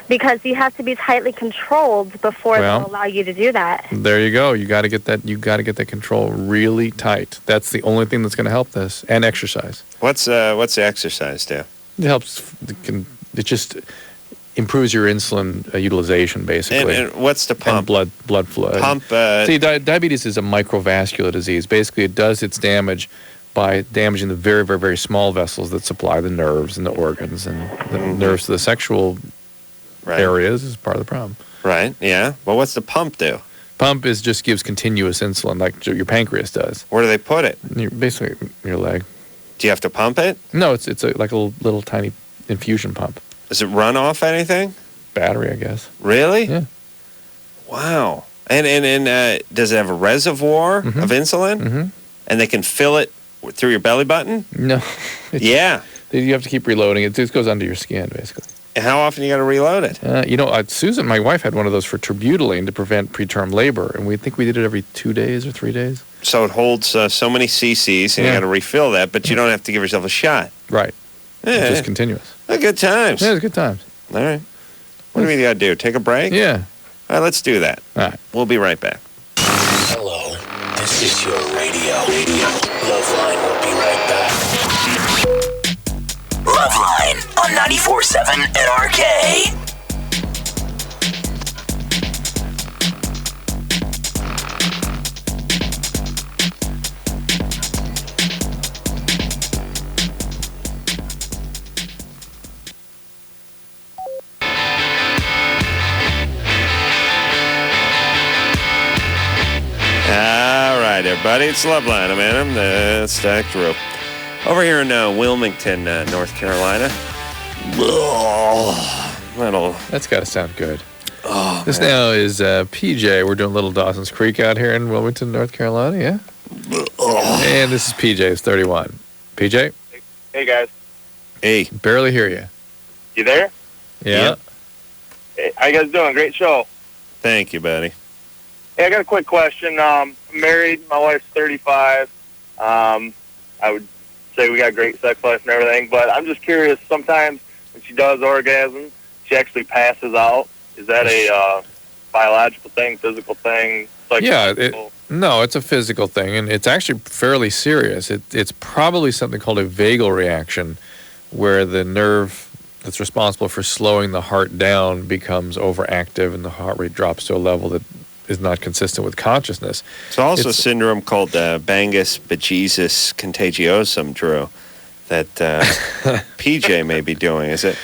Because you have to be tightly controlled before they'll allow you to do that. There you go. You got to get that. You got to get that control really tight. That's the only thing that's going to help this. And exercise. What's the exercise do? It helps. It just improves your insulin utilization, basically. And what's the pump? And blood flow. Pump. See, diabetes is a microvascular disease. Basically, it does its damage by damaging the very, very, very small vessels that supply the nerves and the organs, and the nerves to the sexual areas is part of the problem. Right, yeah. Well, what's the pump do? Pump just gives continuous insulin, like your pancreas does. Where do they put it? Basically, your leg. Do you have to pump it? No, it's like a little tiny infusion pump. Does it run off anything? Battery, I guess. Really? Yeah. Wow. And does it have a reservoir of insulin? Mm-hmm. And they can fill it through your belly button? No. Yeah. You have to keep reloading. It just goes under your skin, basically. And how often you got to reload it? Susan, my wife, had one of those for terbutaline to prevent preterm labor, and we did it every 2 days or 3 days. So it holds so many cc's, and you got to refill that, but you don't have to give yourself a shot. Right. Yeah. It's just continuous. Good times. Yeah, it's good times. All right. What do we got to do? Take a break? Yeah. All right, let's do that. All right. We'll be right back. Hello, this is your radio. LoveLine will be right back. LoveLine on 94.7 NRK. everybody. It's LoveLine. I'm Adam. That's Doc Drew. Over here in Wilmington, North Carolina. That's got to sound good. Oh, this man. now is PJ. We're doing Little Dawson's Creek out here in Wilmington, North Carolina, yeah? And this is PJ. It's 31. PJ? Hey, guys. Hey. Barely hear you. You there? Yeah. Hey, how you guys doing? Great show. Thank you, buddy. Hey, I got a quick question. I'm married. My wife's 35. I would say we got a great sex life and everything, but I'm just curious. Sometimes when she does orgasm, she actually passes out. Is that a biological thing, physical thing? Yeah, no, it's a physical thing, and it's actually fairly serious. It's probably something called a vagal reaction, where the nerve that's responsible for slowing the heart down becomes overactive, and the heart rate drops to a level that is not consistent with consciousness. It's also a syndrome called Bangus bejesus contagiosum, Drew, that PJ may be doing, is it?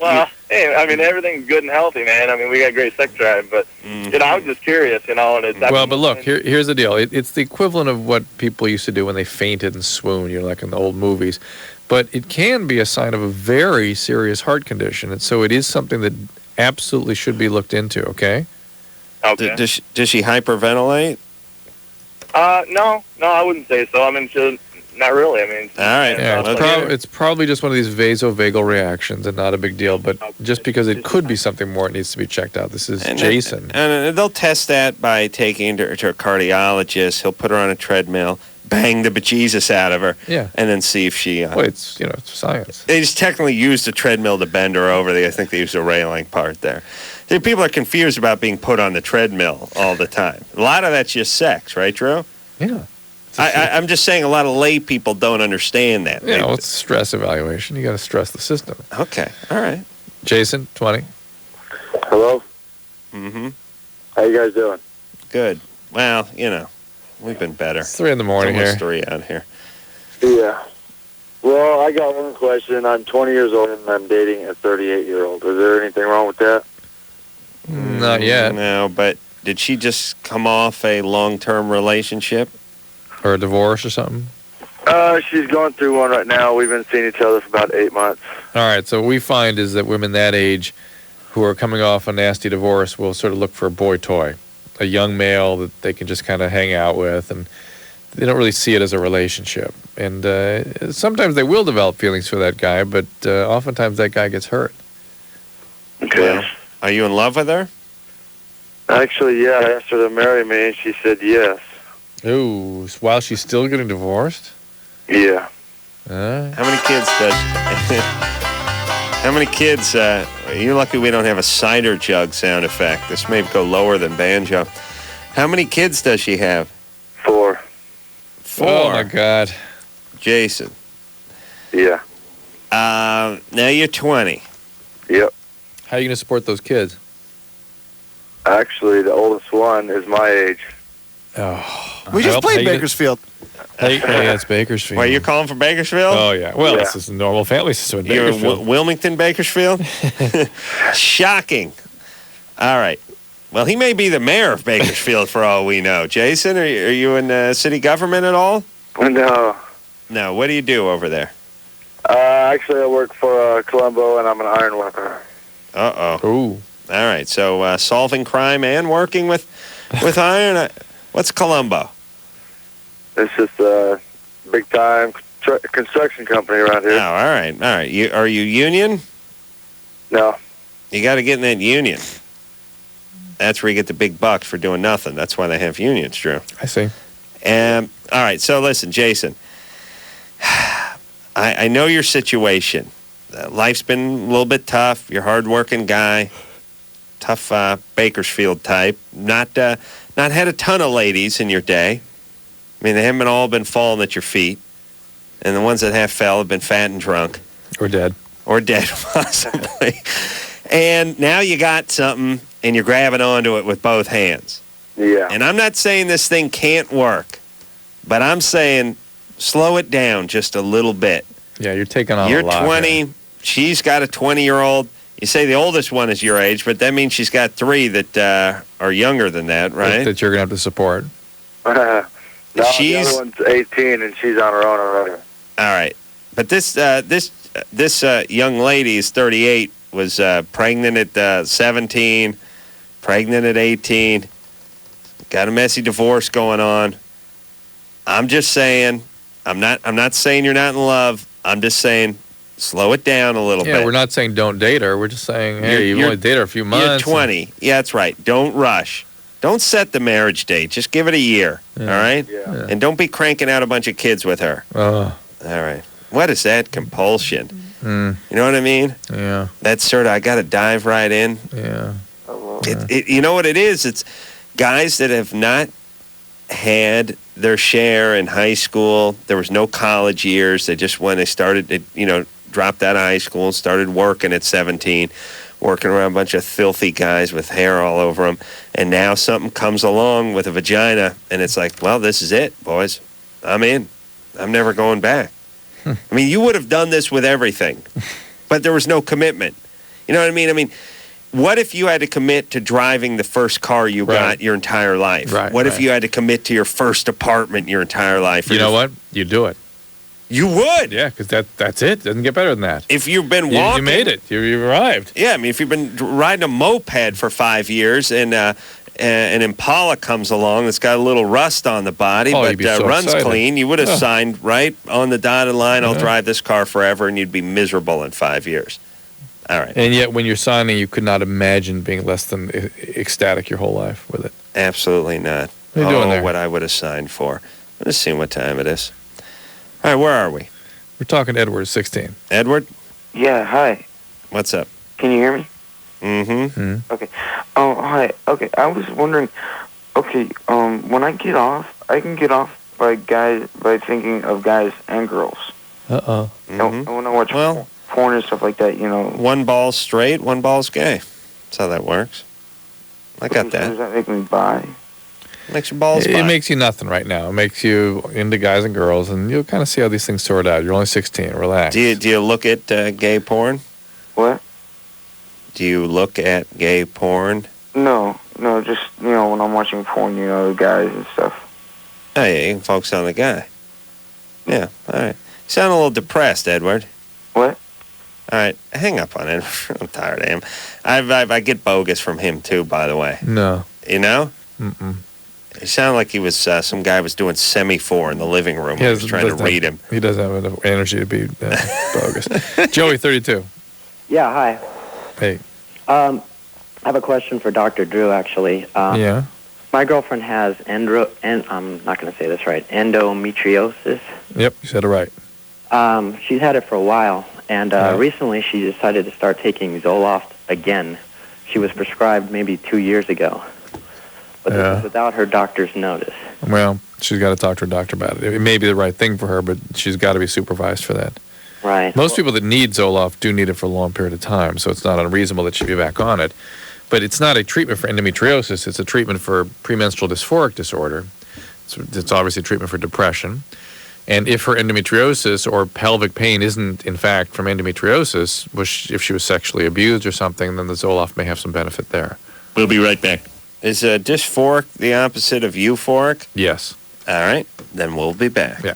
Well, hey, I mean, everything's good and healthy, man. I mean, we got great sex drive, but, I was just curious, and it's... Well, but look, here's the deal. It's the equivalent of what people used to do when they fainted and swooned, like in the old movies. But it can be a sign of a very serious heart condition, and so it is something that absolutely should be looked into, okay? Okay. Does she hyperventilate? No, I wouldn't say so. I mean, not really. I mean... All right. Yeah, it's probably just one of these vasovagal reactions and not a big deal, but just because it could be something more, it needs to be checked out. This is Jason. And they'll test that by taking her to a cardiologist. He'll put her on a treadmill, bang the bejesus out of her, and then see if she... well, it's science. They just technically used a treadmill to bend her over. I think they used a railing part there. People are confused about being put on the treadmill all the time. A lot of that's just sex, right, Drew? Yeah. I'm just saying a lot of lay people don't understand that. Yeah, well, it's stress evaluation. You got to stress the system. Okay, all right. Jason, 20. Hello? Mm-hmm. How you guys doing? Good. Well, we've been better. It's 3 in the morning it's here. almost 3 out here. Yeah. Well, I got one question. I'm 20 years old and I'm dating a 38-year-old. Is there anything wrong with that? Not yet. No, but did she just come off a long-term relationship? Or a divorce or something? She's going through one right now. We've been seeing each other for about 8 months. All right, so what we find is that women that age who are coming off a nasty divorce will sort of look for a boy toy, a young male that they can just kind of hang out with, and they don't really see it as a relationship. And sometimes they will develop feelings for that guy, but oftentimes that guy gets hurt. Okay. Well, are you in love with her? Actually, yeah. I asked her to marry me, and she said yes. Ooh, while she's still getting divorced? Yeah. How many kids does... How many kids... you're lucky we don't have a cider jug sound effect. This may go lower than banjo. How many kids does she have? 4. 4? Oh, my God. Jason. Yeah. Now you're 20. Yep. How are you going to support those kids? Actually, the oldest one is my age. Oh. We just played Bakersfield. Hey, that's Bakersfield. Wait, you're calling from Bakersfield? Oh, yeah. Well, this is a normal family system in You're Bakersfield. in Wilmington, Bakersfield? Shocking. All right. Well, he may be the mayor of Bakersfield for all we know. Jason, are you in city government at all? No. No. What do you do over there? Actually, I work for Colombo, and I'm an iron worker. Uh-oh. Ooh. All right. So solving crime and working with iron. What's Colombo? It's just a big-time construction company around here. Oh, all right. All right. Are you union? No. You got to get in that union. That's where you get the big bucks for doing nothing. That's why they have unions, Drew. I see. All right. So listen, Jason. I know your situation. Life's been a little bit tough. You're a hard-working guy. Tough Bakersfield type. Not had a ton of ladies in your day. I mean, they haven't all been falling at your feet. And the ones that have fell have been fat and drunk. Or dead. Or dead, possibly. And now you got something, and you're grabbing onto it with both hands. Yeah. And I'm not saying this thing can't work, but I'm saying slow it down just a little bit. Yeah, you're taking on You're a lot. 20. Here. She's got a 20-year-old. You say the oldest one is your age, but that means she's got 3 that are younger than that, right? That you're going to have to support. No, she's the other one's 18, and she's on her own already. all right. But this young lady is 38. Was pregnant at 17, pregnant at 18. Got a messy divorce going on. I'm just saying. I'm not saying you're not in love. I'm just saying slow it down a little bit. Yeah, we're not saying don't date her. We're just saying, hey, you've only dated her a few months. You're 20. Yeah, that's right. Don't rush. Don't set the marriage date. Just give it a year. All right? Yeah. And don't be cranking out a bunch of kids with her. Oh. All right. What is that? Compulsion. You know what I mean? Yeah. That's sort of, I got to dive right in. Yeah. You know what it is? It's guys that have not had their share in high school. There was no college years. They just, when they started, dropped out of high school and started working at 17, working around a bunch of filthy guys with hair all over them. And now something comes along with a vagina, and it's like, well, this is it, boys. I'm in. I'm never going back. I mean, you would have done this with everything, but there was no commitment. You know what I mean? I mean, what if you had to commit to driving the first car you got your entire life? What if you had to commit to your first apartment your entire life? You know what? You do it. You would. Yeah, because that's it. Doesn't get better than that. If you've been walking. You made it. You arrived. Yeah, I mean, if you've been riding a moped for 5 years and an Impala comes along that's got a little rust on the body but runs excited. clean, you would have signed right on the dotted line, I'll drive this car forever, and you'd be miserable in 5 years. All right. And yet when you're signing, you could not imagine being less than ecstatic your whole life with it. Absolutely not. What are you doing there? What I would have signed for. I'm just seeing what time it is. All right, where are we? We're talking to Edward, 16. Edward? Yeah, hi. What's up? Can you hear me? Mm-hmm. Okay. Oh, hi. Okay, I was wondering, when I get off, I can get off by thinking of guys and girls. Uh-oh. And when I watch porn and stuff like that, One ball's straight, one ball's gay. That's how that works. I got that. Does that make me bi? Makes your balls It bi. makes you nothing right now. It makes you into guys and girls, and you'll kind of see how these things sort out. You're only 16. Relax. Do you look at gay porn? What? Do you look at gay porn? No, just, when I'm watching porn, the guys and stuff. Oh, yeah, you can focus on the guy. Yeah, all right. You sound a little depressed, Edward. What? All right, hang up on it. I'm tired of him. I get bogus from him, too, by the way. No. You know? Mm-mm. It sounded like he was, some guy was doing semi-4 in the living room. I was trying to read him. He doesn't have enough energy to be bogus. Joey, 32. Yeah, hi. Hey. I have a question for Dr. Drew, actually. Yeah. My girlfriend has I'm not going to say this right, endometriosis. Yep, you said it right. She's had it for a while, and recently she decided to start taking Zoloft again. She was prescribed maybe 2 years ago, but this is without her doctor's notice. Well, she's got to talk to her doctor about it. It may be the right thing for her, but she's got to be supervised for that. Right. Most people that need Zoloft do need it for a long period of time, so it's not unreasonable that she'd be back on it. But it's not a treatment for endometriosis. It's a treatment for premenstrual dysphoric disorder. It's obviously a treatment for depression. And if her endometriosis or pelvic pain isn't, in fact, from endometriosis, if she was sexually abused or something, then the Zoloft may have some benefit there. We'll be right back. Is dysphoric the opposite of euphoric? Yes. All right, then we'll be back. Yeah.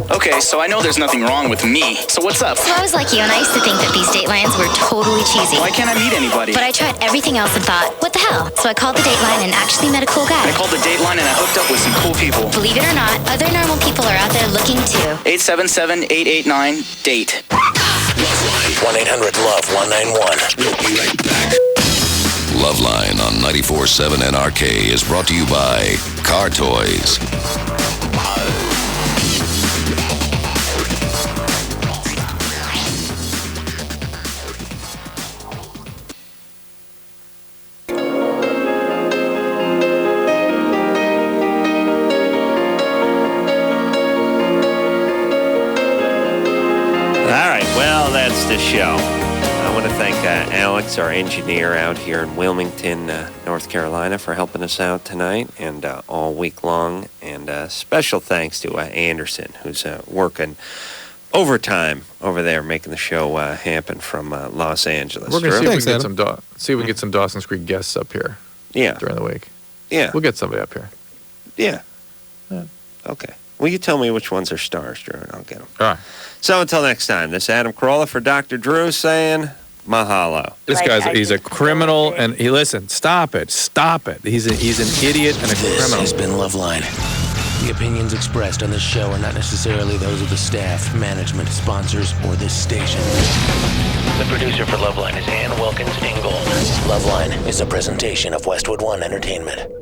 Okay, so I know there's nothing wrong with me. So what's up? So I was like you, and I used to think that these Datelines were totally cheesy. Why can't I meet anybody? But I tried everything else and thought, what the hell? So I called the Dateline and actually met a cool guy. I called the Dateline and I hooked up with some cool people. Believe it or not, other normal people are out there looking too. 877-889-DATE. 1-800-LOVE-191. We'll be right back. LoveLine on 94.7 NRK is brought to you by Car Toys. The show. I want to thank Alex, our engineer out here in Wilmington, North Carolina, for helping us out tonight and all week long. And special thanks to Anderson, who's working overtime over there, making the show happen from Los Angeles. We're going to see if we can get some Dawson's Creek guests up here. Yeah. During the week. Yeah. We'll get somebody up here. Yeah. Okay. Well, you tell me which ones are stars, Drew, and I'll get them. All right. So until next time, this is Adam Carolla for Dr. Drew saying mahalo. This he's a criminal, and listen, stop it. He's an idiot and a criminal. This has been LoveLine. The opinions expressed on this show are not necessarily those of the staff, management, sponsors, or this station. The producer for LoveLine is Ann Wilkins Ingold. LoveLine is a presentation of Westwood One Entertainment.